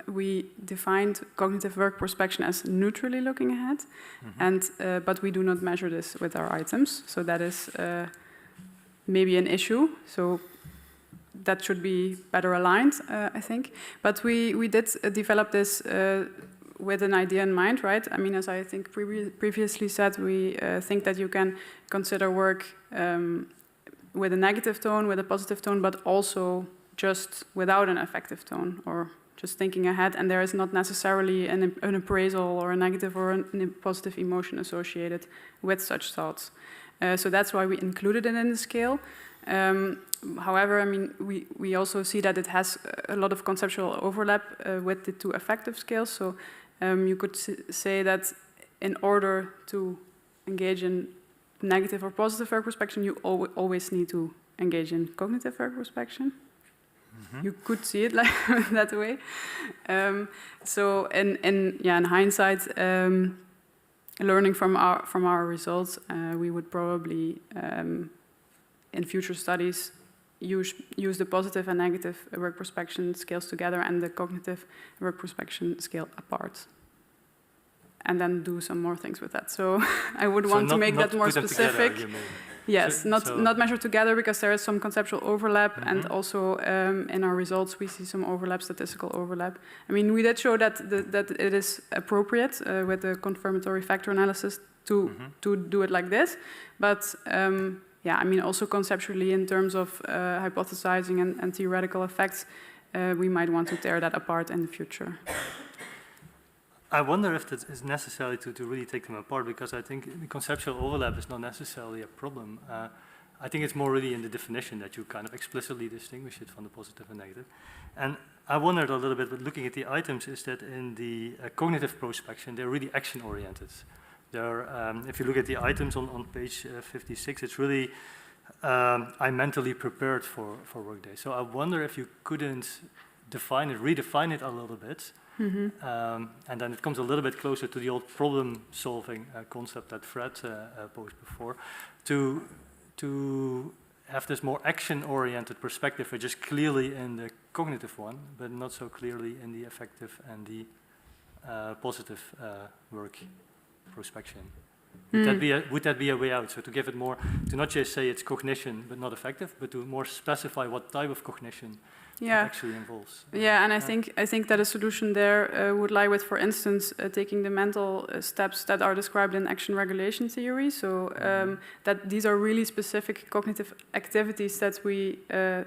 we defined cognitive work prospection as neutrally looking ahead, and but we do not measure this with our items. So that is maybe an issue. So that should be better aligned, I think. But we did develop this with an idea in mind, right? I mean, as I think previously said, we think that you can consider work with a negative tone, with a positive tone, but also just without an affective tone, or just thinking ahead, and there is not necessarily an appraisal or a negative or a positive emotion associated with such thoughts. So that's why we included it in the scale. However, I mean, we also see that it has a lot of conceptual overlap with the two affective scales. So you could say that in order to engage in negative or positive work prospection, you always need to engage in cognitive work prospection. You could see it like that way. So in hindsight, learning from our results, we would probably in future studies use the positive and negative work prospection scales together and the cognitive work prospection scale apart, and then do some more things with that. So I would want to make that more specific. Yes, not measured together, because there is some conceptual overlap, and also in our results we see some overlap, statistical overlap. I mean, we did show that that it is appropriate with the confirmatory factor analysis to do it like this, but yeah, I mean, also conceptually in terms of hypothesizing and theoretical effects, we might want to tear that apart in the future. I wonder if it is necessary to really take them apart, because I think the conceptual overlap is not necessarily a problem. I think it's more really in the definition that you kind of explicitly distinguish it from the positive and negative. And I wondered a little bit, but looking at the items, is that in the cognitive prospection, they're really action-oriented. If you look at the items on page 56, it's really, I'm mentally prepared for workday. So I wonder if you couldn't redefine it a little bit, and then it comes a little bit closer to the old problem-solving concept that Fred posed before, to have this more action-oriented perspective, which is clearly in the cognitive one, but not so clearly in the affective and the positive work prospection. Would that be a way out? So to give it more, to not just say it's cognition but not affective, but to more specify what type of cognition it actually involves. Yeah, and I think that a solution there would lie with, for instance, taking the mental steps that are described in action regulation theory. So that these are really specific cognitive activities that we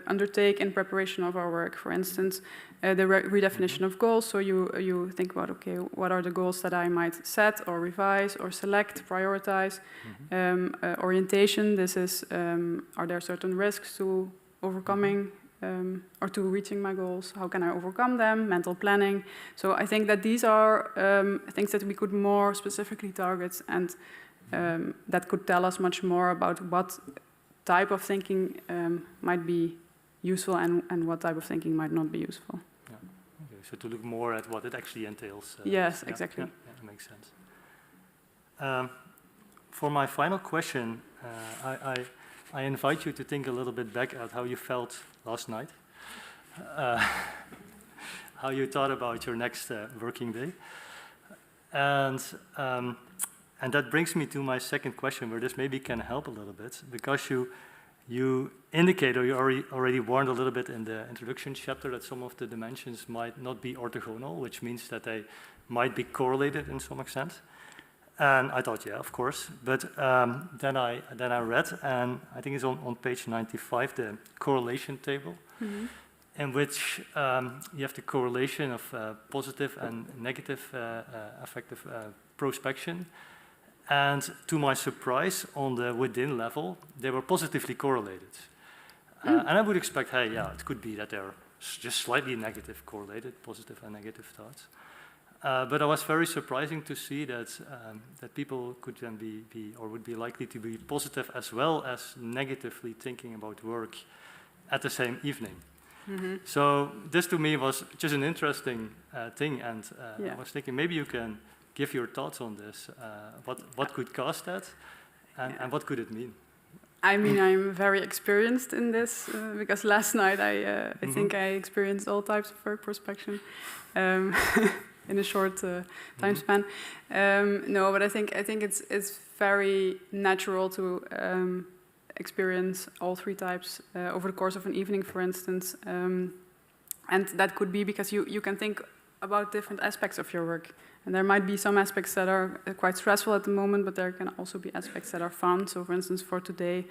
undertake in preparation of our work. For instance, the redefinition of goals. So you think about, okay, what are the goals that I might set or revise or select, prioritize? Orientation. This is, are there certain risks to overcoming or to reaching my goals? How can I overcome them? Mental planning. So I think that these are things that we could more specifically target, and that could tell us much more about what type of thinking might be useful and what type of thinking might not be useful. Yeah. Okay. So to look more at what it actually entails. Yes, exactly. Yeah, that makes sense. For my final question, I invite you to think a little bit back at how you felt last night, how you thought about your next working day. And that brings me to my second question, where this maybe can help a little bit, because you indicate, or you already warned a little bit in the introduction chapter, that some of the dimensions might not be orthogonal, which means that they might be correlated in some extent. And I thought, yeah, of course. But then I read, and I think it's on page 95, the correlation table, in which you have the correlation of positive and negative affective prospection. And to my surprise, on the within level, they were positively correlated. And I would expect, hey, yeah, it could be that they're just slightly negative correlated, positive and negative thoughts. But it was very surprising to see that that people could then be or would be likely to be positive as well as negatively thinking about work at the same evening. So this to me was just an interesting thing, and I was thinking maybe you can give your thoughts on this. What could cause that, and what could it mean? I mean, I'm very experienced in this because last night I think I experienced all types of work prospection in a short time span. No, but I think it's very natural to experience all three types over the course of an evening, for instance. And that could be because you can think about different aspects of your work. And there might be some aspects that are quite stressful at the moment, but there can also be aspects that are fun. So for instance, for today,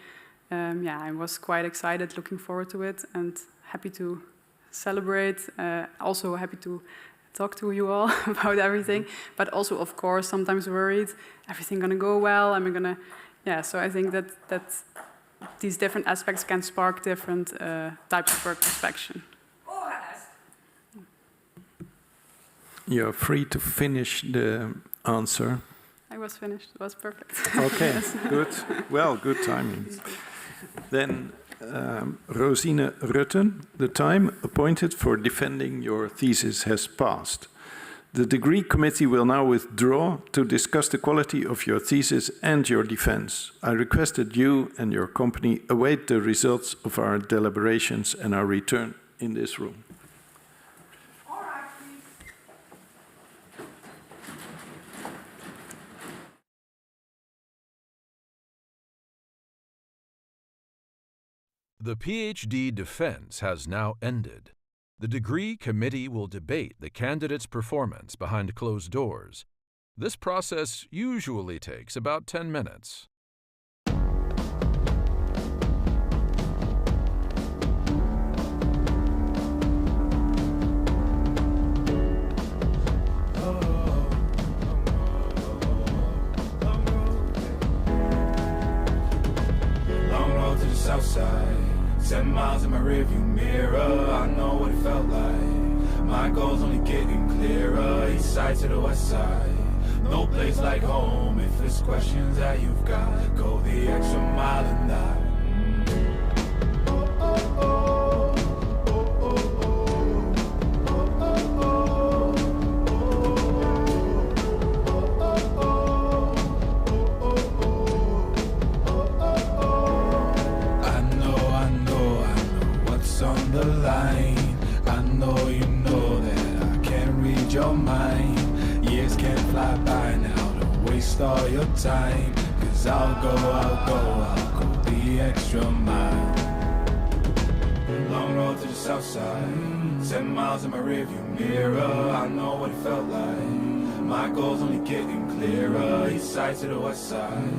I was quite excited, looking forward to it, and happy to celebrate. Also happy to talk to you all about everything. But also, of course, sometimes worried, everything gonna go well? Am I gonna... Yeah, so I think that these different aspects can spark different types of work prospection. You're free to finish the answer. I was finished. It was perfect. Okay, Yes. good. Well, good timing. Then, Rosine Rutten, the time appointed for defending your thesis has passed. The degree committee will now withdraw to discuss the quality of your thesis and your defense. I request that you and your company await the results of our deliberations and our return in this room. The PhD defense has now ended. The degree committee will debate the candidate's performance behind closed doors. This process usually takes about 10 minutes. Long road to the south side. 7 miles in my rearview mirror, I know what it felt like. My goal's only getting clearer, east side to the west side. No place like home, if it's questions that you've got, go the extra mile and die. The line, I know you know that I can't read your mind. Years can't fly by now, don't waste all your time. Cause I'll go the extra mile. Long road to the south side, 7 miles in my rearview mirror, I know what it felt like. My goal's only getting clearer, east side to the west side.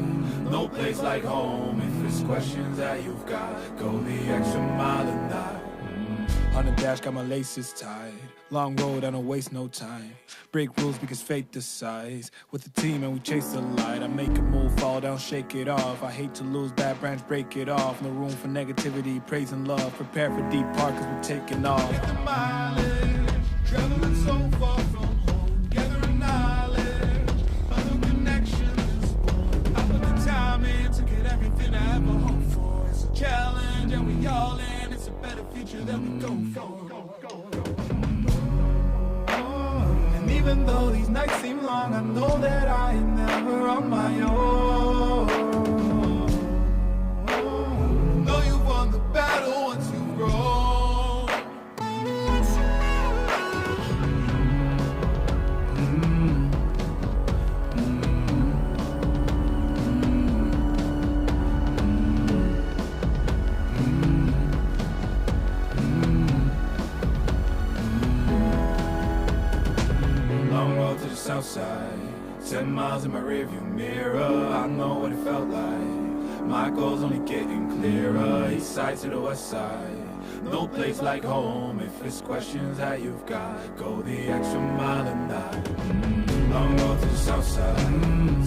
No place like home, if it's questions that you've got, go the extra mile and die. On the dash, got my laces tied. Long road, I don't waste no time. Break rules because fate decides. With the team and we chase the light. I make a move, fall down, shake it off. I hate to lose, bad branch, break it off. No room for negativity, praise and love. Prepare for deep part cause we're taking off. Take the mileage, traveling so far from home. Gathering knowledge, other connections. I put the time in to get everything I ever hoped for. It's a challenge and we all in. Better future that we go for. And even though these nights seem long, I know that I am never on my own. Know you've won the battle once you've grown. South side, 10 miles in my rearview mirror, I know what it felt like. My goal's only getting clearer, east side to the west side. No place like home, if it's questions that you've got, go the extra mile and die. Long road to the south side,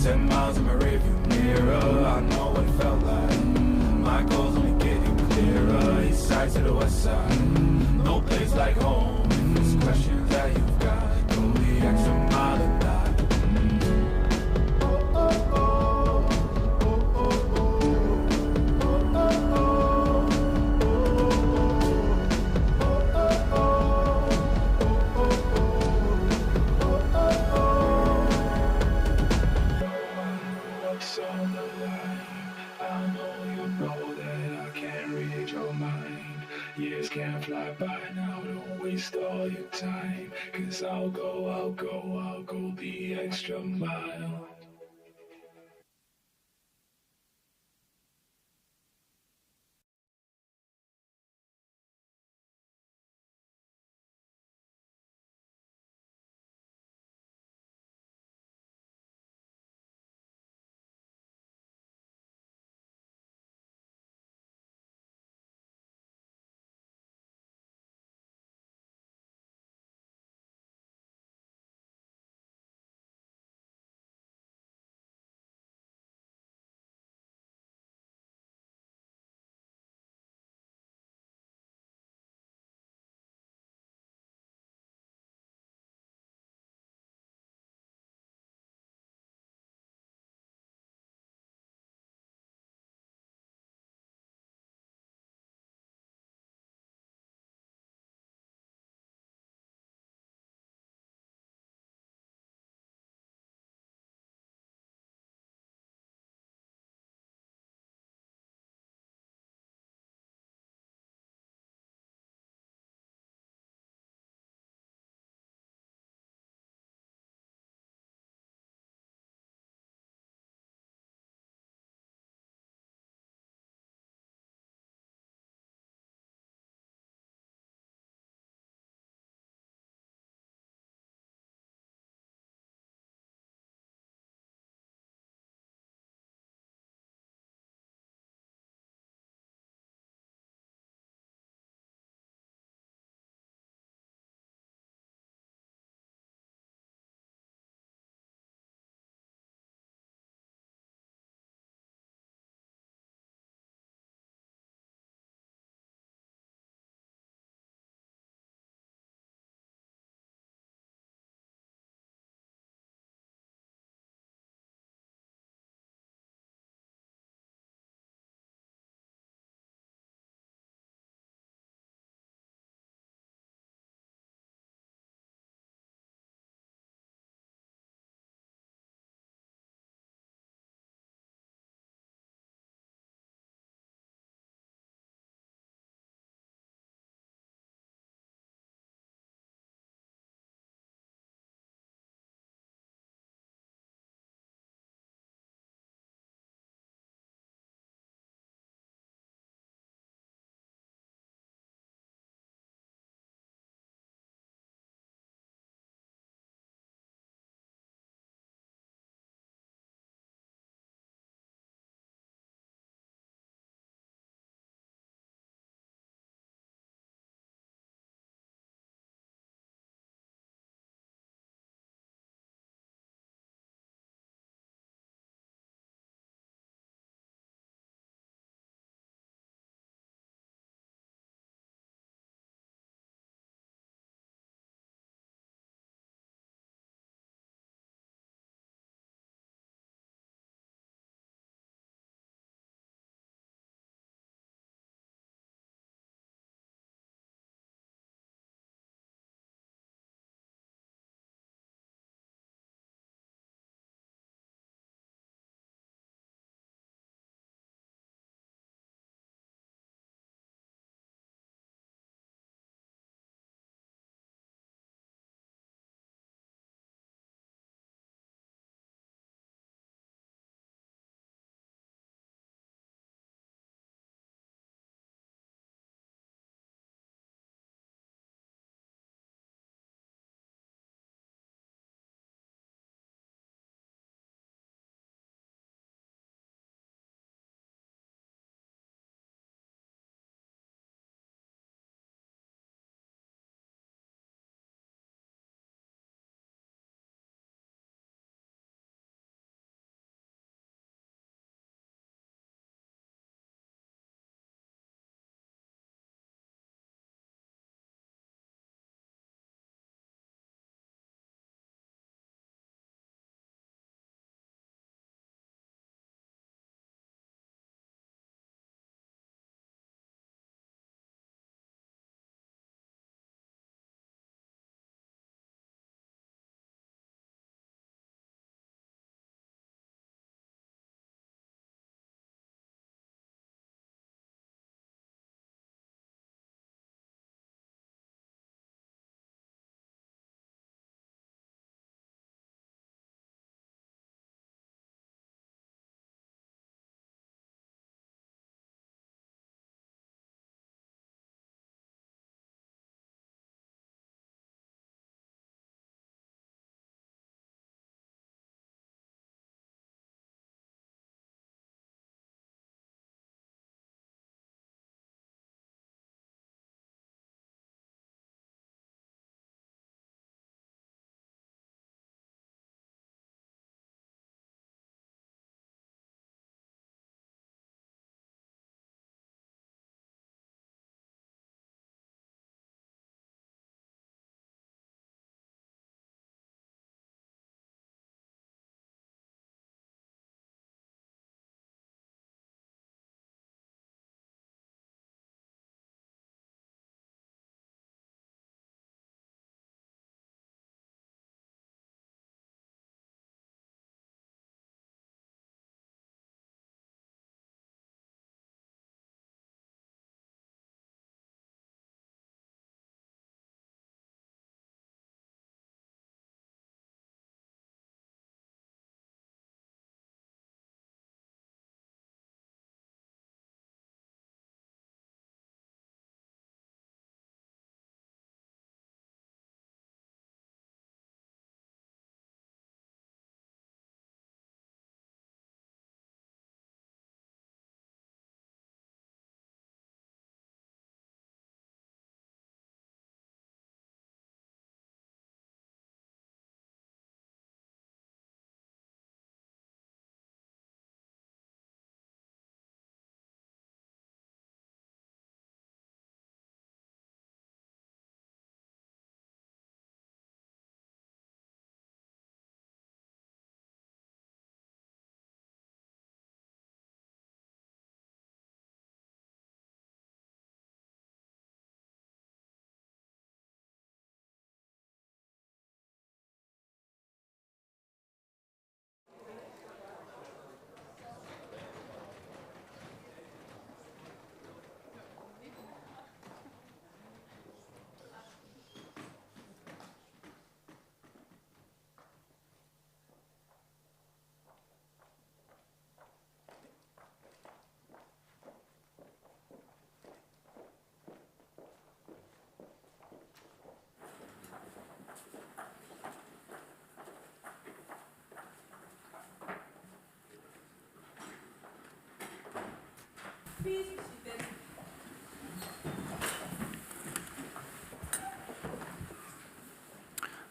10 miles in my rearview mirror, I know what it felt like. My goal's only getting clearer, east side to the west side. No place like home, if it's questions that you've got, go the extra mile and die. I know you know by now, don't waste all your time. 'Cause I'll go the extra mile.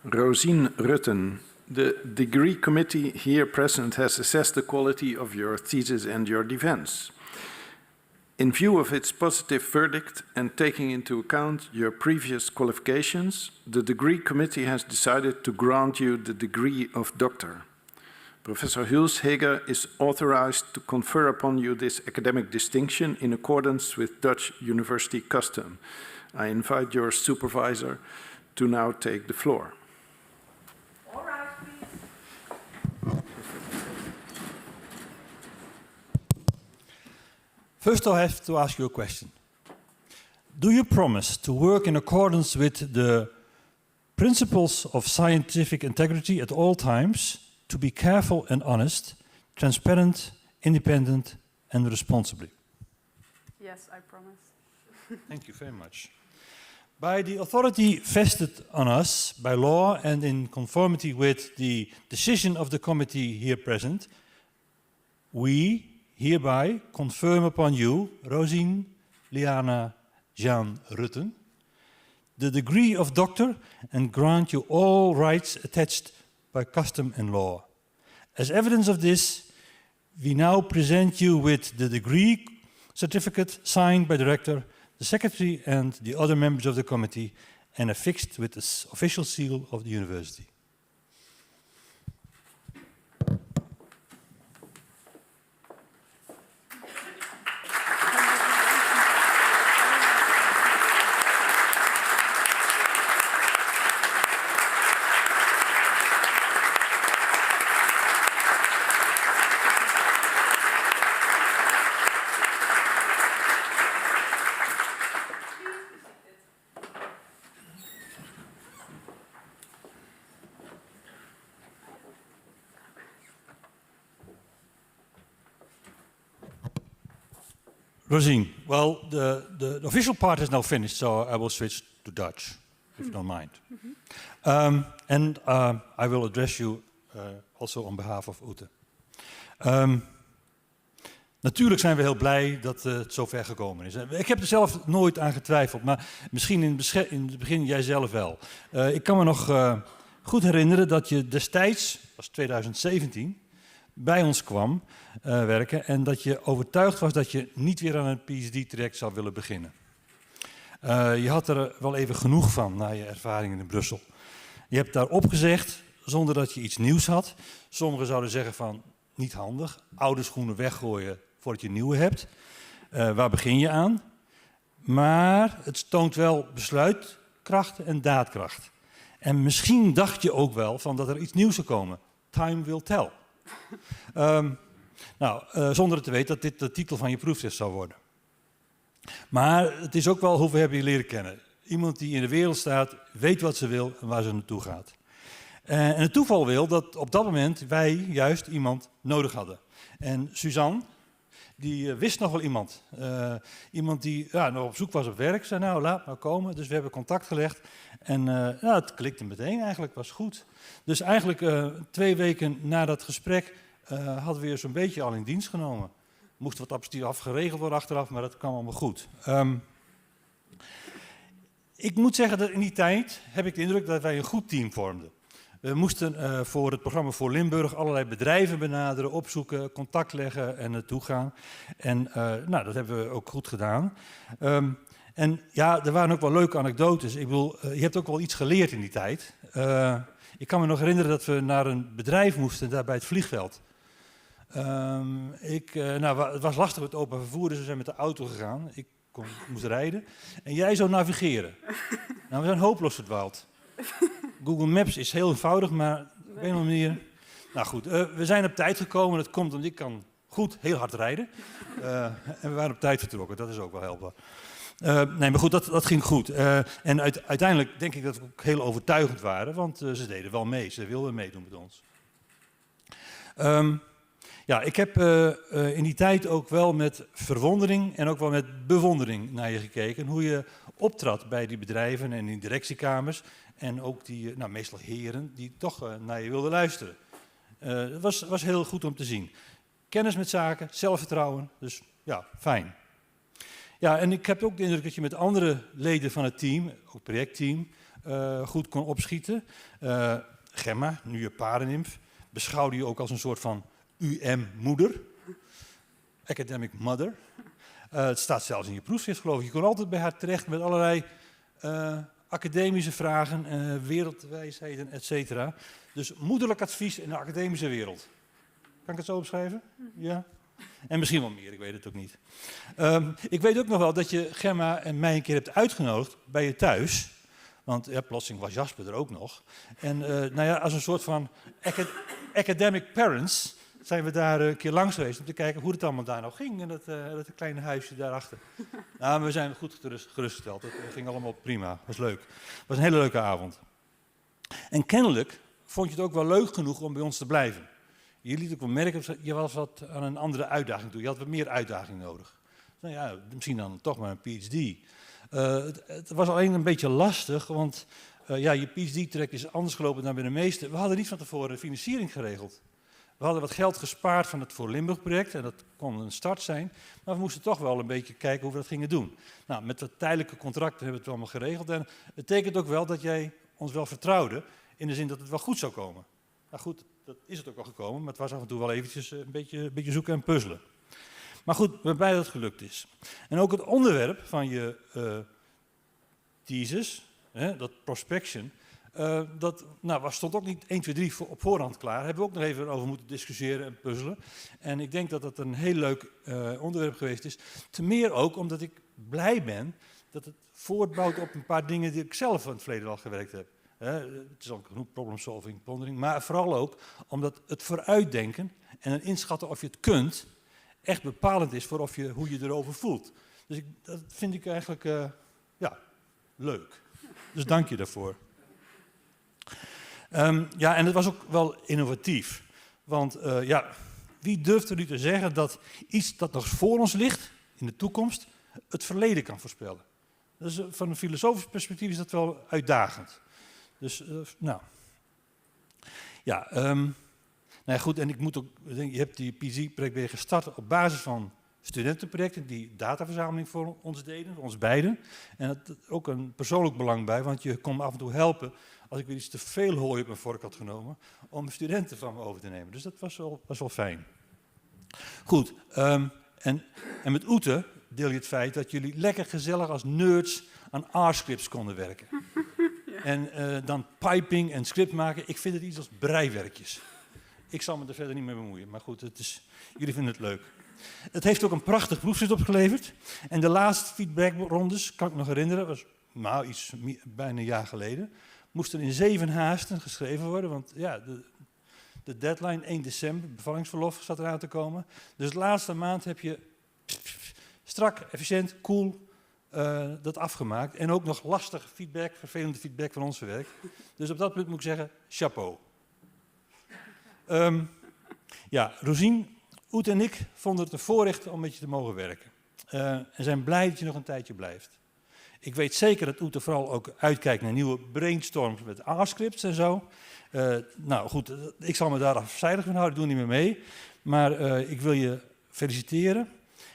Rosine Rutten, the degree committee here present has assessed the quality of your thesis and your defense. In view of its positive verdict and taking into account your previous qualifications, the degree committee has decided to grant you the degree of doctor. Professor Hulsheger is authorized to confer upon you this academic distinction in accordance with Dutch university custom. I invite your supervisor to now take the floor. All right, please. First, I have to ask you a question. Do you promise to work in accordance with the principles of scientific integrity at all times, to be careful and honest, transparent, independent, and responsibly? Yes, I promise. Thank you very much. By the authority vested on us by law and in conformity with the decision of the committee here present, we hereby confirm upon you, Rosine Liana Jean Rutten, the degree of doctor and grant you all rights attached by custom and law. As evidence of this, we now present you with the degree certificate signed by the rector, the secretary and the other members of the committee, and affixed with the official seal of the university. Rosine, well, the official part is now finished, so I will switch to Dutch, if you don't mind. And I will address you also on behalf of Ute. Natuurlijk zijn we heel blij dat het zover gekomen is. Ik heb er zelf nooit aan getwijfeld, maar misschien in het begin jij zelf wel. Ik kan me nog goed herinneren dat je destijds, dat was 2017... bij ons kwam werken en dat je overtuigd was dat je niet weer aan een PhD-traject zou willen beginnen. Je had er wel even genoeg van na je ervaringen in Brussel. Je hebt daarop gezegd zonder dat je iets nieuws had. Sommigen zouden zeggen van niet handig, oude schoenen weggooien voordat je nieuwe hebt. Waar begin je aan? Maar het toont wel besluitkracht en daadkracht. En misschien dacht je ook wel van dat er iets nieuws zou komen. Time will tell. Zonder het te weten dat dit de titel van je proefschrift zou worden. Maar het is ook wel hoe we hebben je leren kennen. Iemand die in de wereld staat, weet wat ze wil en waar ze naartoe gaat. En het toeval wil dat op dat moment wij juist iemand nodig hadden. En Suzanne, die wist nog wel iemand. Iemand die nog op zoek was op werk, zei nou laat maar komen. Dus we hebben contact gelegd en het klikte meteen eigenlijk, was goed. Dus eigenlijk 2 weken na dat gesprek hadden we je zo'n beetje al in dienst genomen. Moest wat afgeregeld worden achteraf, maar dat kwam allemaal goed. Ik moet zeggen dat in die tijd heb ik de indruk dat wij een goed team vormden. We moesten voor het programma voor Limburg allerlei bedrijven benaderen, opzoeken, contact leggen en naartoe gaan. En dat hebben we ook goed gedaan. En ja, er waren ook wel leuke anekdotes. Ik bedoel, je hebt ook wel iets geleerd in die tijd. Ik kan me nog herinneren dat we naar een bedrijf moesten, daar bij het vliegveld. Het was lastig met open vervoer, dus we zijn met de auto gegaan. Ik moest rijden en jij zou navigeren. Nou, we zijn hopeloos verdwaald. Google Maps is heel eenvoudig, maar op een of andere manier... Nou goed, we zijn op tijd gekomen. Dat komt omdat ik kan goed heel hard rijden. En we waren op tijd vertrokken, dat is ook wel helpbaar. Nee, maar goed, dat ging goed. En uiteindelijk denk ik dat we ook heel overtuigend waren, want ze deden wel mee. Ze wilden meedoen met ons. Ik heb in die tijd ook wel met verwondering en ook wel met bewondering naar je gekeken. Hoe je optrad bij die bedrijven en in directiekamers. En ook die, meestal heren, die toch naar je wilden luisteren. Het was heel goed om te zien. Kennis met zaken, zelfvertrouwen, dus ja, fijn. Ja, en ik heb ook de indruk dat je met andere leden van het team, ook projectteam, goed kon opschieten. Gemma, nu je parenimf, beschouwde je ook als een soort van UM-moeder. Academic mother. Het staat zelfs in je proefschrift, geloof ik. Je kon altijd bij haar terecht met allerlei academische vragen, wereldwijsheden, etc. Dus moederlijk advies in de academische wereld. Kan ik het zo beschrijven? Ja? En misschien wel meer, ik weet het ook niet. Ik weet ook nog wel dat je Gemma en mij een keer hebt uitgenodigd bij je thuis. Want ja, plotseling was Jasper er ook nog. En nou ja, als een soort van academic parents zijn we daar een keer langs geweest om te kijken hoe het allemaal daar nou ging. En dat kleine huisje daarachter. Nou, we zijn goed gerustgesteld. Het ging allemaal prima. Het was leuk. Het was een hele leuke avond. En kennelijk vond je het ook wel leuk genoeg om bij ons te blijven. Je liet ook wel merken, je was wat aan een andere uitdaging toe. Je had wat meer uitdaging nodig. Nou ja, misschien dan toch maar een PhD. Het was alleen een beetje lastig, want ja, je PhD-trek is anders gelopen dan bij de meesten. We hadden niet van tevoren de financiering geregeld. We hadden wat geld gespaard van het Voor Limburg-project en dat kon een start zijn. Maar we moesten toch wel een beetje kijken hoe we dat gingen doen. Nou, met dat tijdelijke contract hebben we het allemaal geregeld. En het betekent ook wel dat jij ons wel vertrouwde, in de zin dat het wel goed zou komen. Nou goed, dat is het ook al gekomen, maar het was af en toe wel eventjes een beetje zoeken en puzzelen. Maar goed, ik ben blij dat het gelukt is. En ook het onderwerp van je thesis, dat prospection, dat stond ook niet 1, 2, 3 op voorhand klaar. Daar hebben we ook nog even over moeten discussiëren en puzzelen. En ik denk dat dat een heel leuk onderwerp geweest is. Te meer ook omdat ik blij ben dat het voortbouwt op een paar dingen die ik zelf in het verleden al gewerkt heb. Het is al genoeg problem solving, pondering, maar vooral ook omdat het vooruitdenken en een inschatten of je het kunt echt bepalend is voor hoe je erover voelt. Dus dat vind ik eigenlijk leuk. Dus dank je daarvoor. Ja, en het was ook wel innovatief. Want wie durft er nu te zeggen dat iets dat nog voor ons ligt, in de toekomst, het verleden kan voorspellen? Dus van een filosofisch perspectief is dat wel uitdagend. Dus, nou ja, goed, en ik moet ook, je hebt die PhD-project weer gestart op basis van studentenprojecten die dataverzameling voor ons deden, voor ons beiden. En dat is ook een persoonlijk belang bij, want je kon me af en toe helpen als ik weer iets te veel hooi op mijn vork had genomen, om studenten van me over te nemen. Dus dat was wel fijn. Goed, en met Ute deel je het feit dat jullie lekker gezellig als nerds aan R-scripts konden werken. Ja. En dan piping en script maken, ik vind het iets als breiwerkjes. Ik zal me er verder niet mee bemoeien, maar goed, jullie vinden het leuk. Het heeft ook een prachtig proefschrift opgeleverd. En de laatste feedbackrondes, kan ik me nog herinneren, was bijna een jaar geleden, moesten in 7 haasten geschreven worden, want ja, de deadline 1 december, bevallingsverlof, zat eraan te komen. Dus de laatste maand heb je strak, efficiënt, cool dat afgemaakt. En ook nog lastige feedback, vervelende feedback van ons verwerkt. Dus op dat punt moet ik zeggen, chapeau. Ja, Rosine, Oet en ik vonden het een voorrecht om met je te mogen werken. En zijn blij dat je nog een tijdje blijft. Ik weet zeker dat Oete vooral ook uitkijkt naar nieuwe brainstorms met R-scripts en zo. Nou goed, ik zal me daar afzijdig van houden, ik doe niet meer mee. Maar ik wil je feliciteren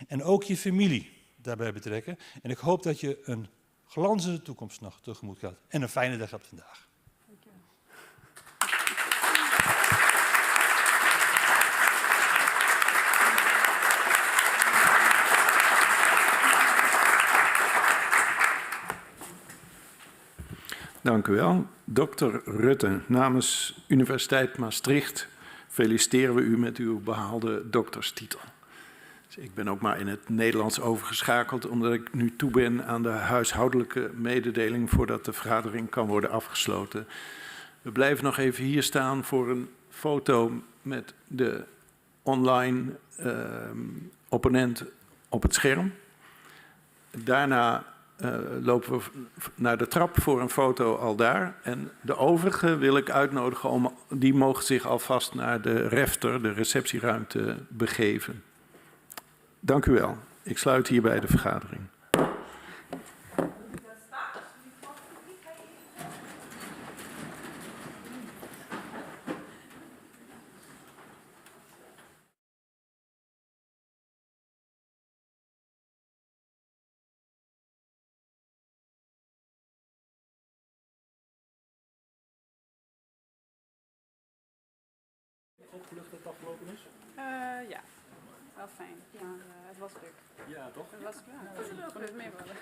en ook je familie daarbij betrekken. En ik hoop dat je een glanzende toekomst nog tegemoet gaat. En een fijne dag hebt vandaag. Dank u wel. Dr. Rutten, namens Universiteit Maastricht feliciteren we u met uw behaalde dokterstitel. Dus ik ben ook maar in het Nederlands overgeschakeld, omdat ik nu toe ben aan de huishoudelijke mededeling voordat de vergadering kan worden afgesloten. We blijven nog even hier staan voor een foto met de online opponent op het scherm. Daarna lopen we naar de trap voor een foto al daar. En de overigen wil ik uitnodigen, die mogen zich alvast naar de refter, de receptieruimte, begeven. Dank u wel. Ik sluit hierbij de vergadering. opgelucht dat het afgelopen is? Ja, wel fijn. Maar het was druk. Ja, toch? Het was, ja, ik kon het meevallen.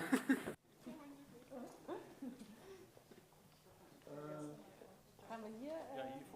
Gaan we hier? Ja, hier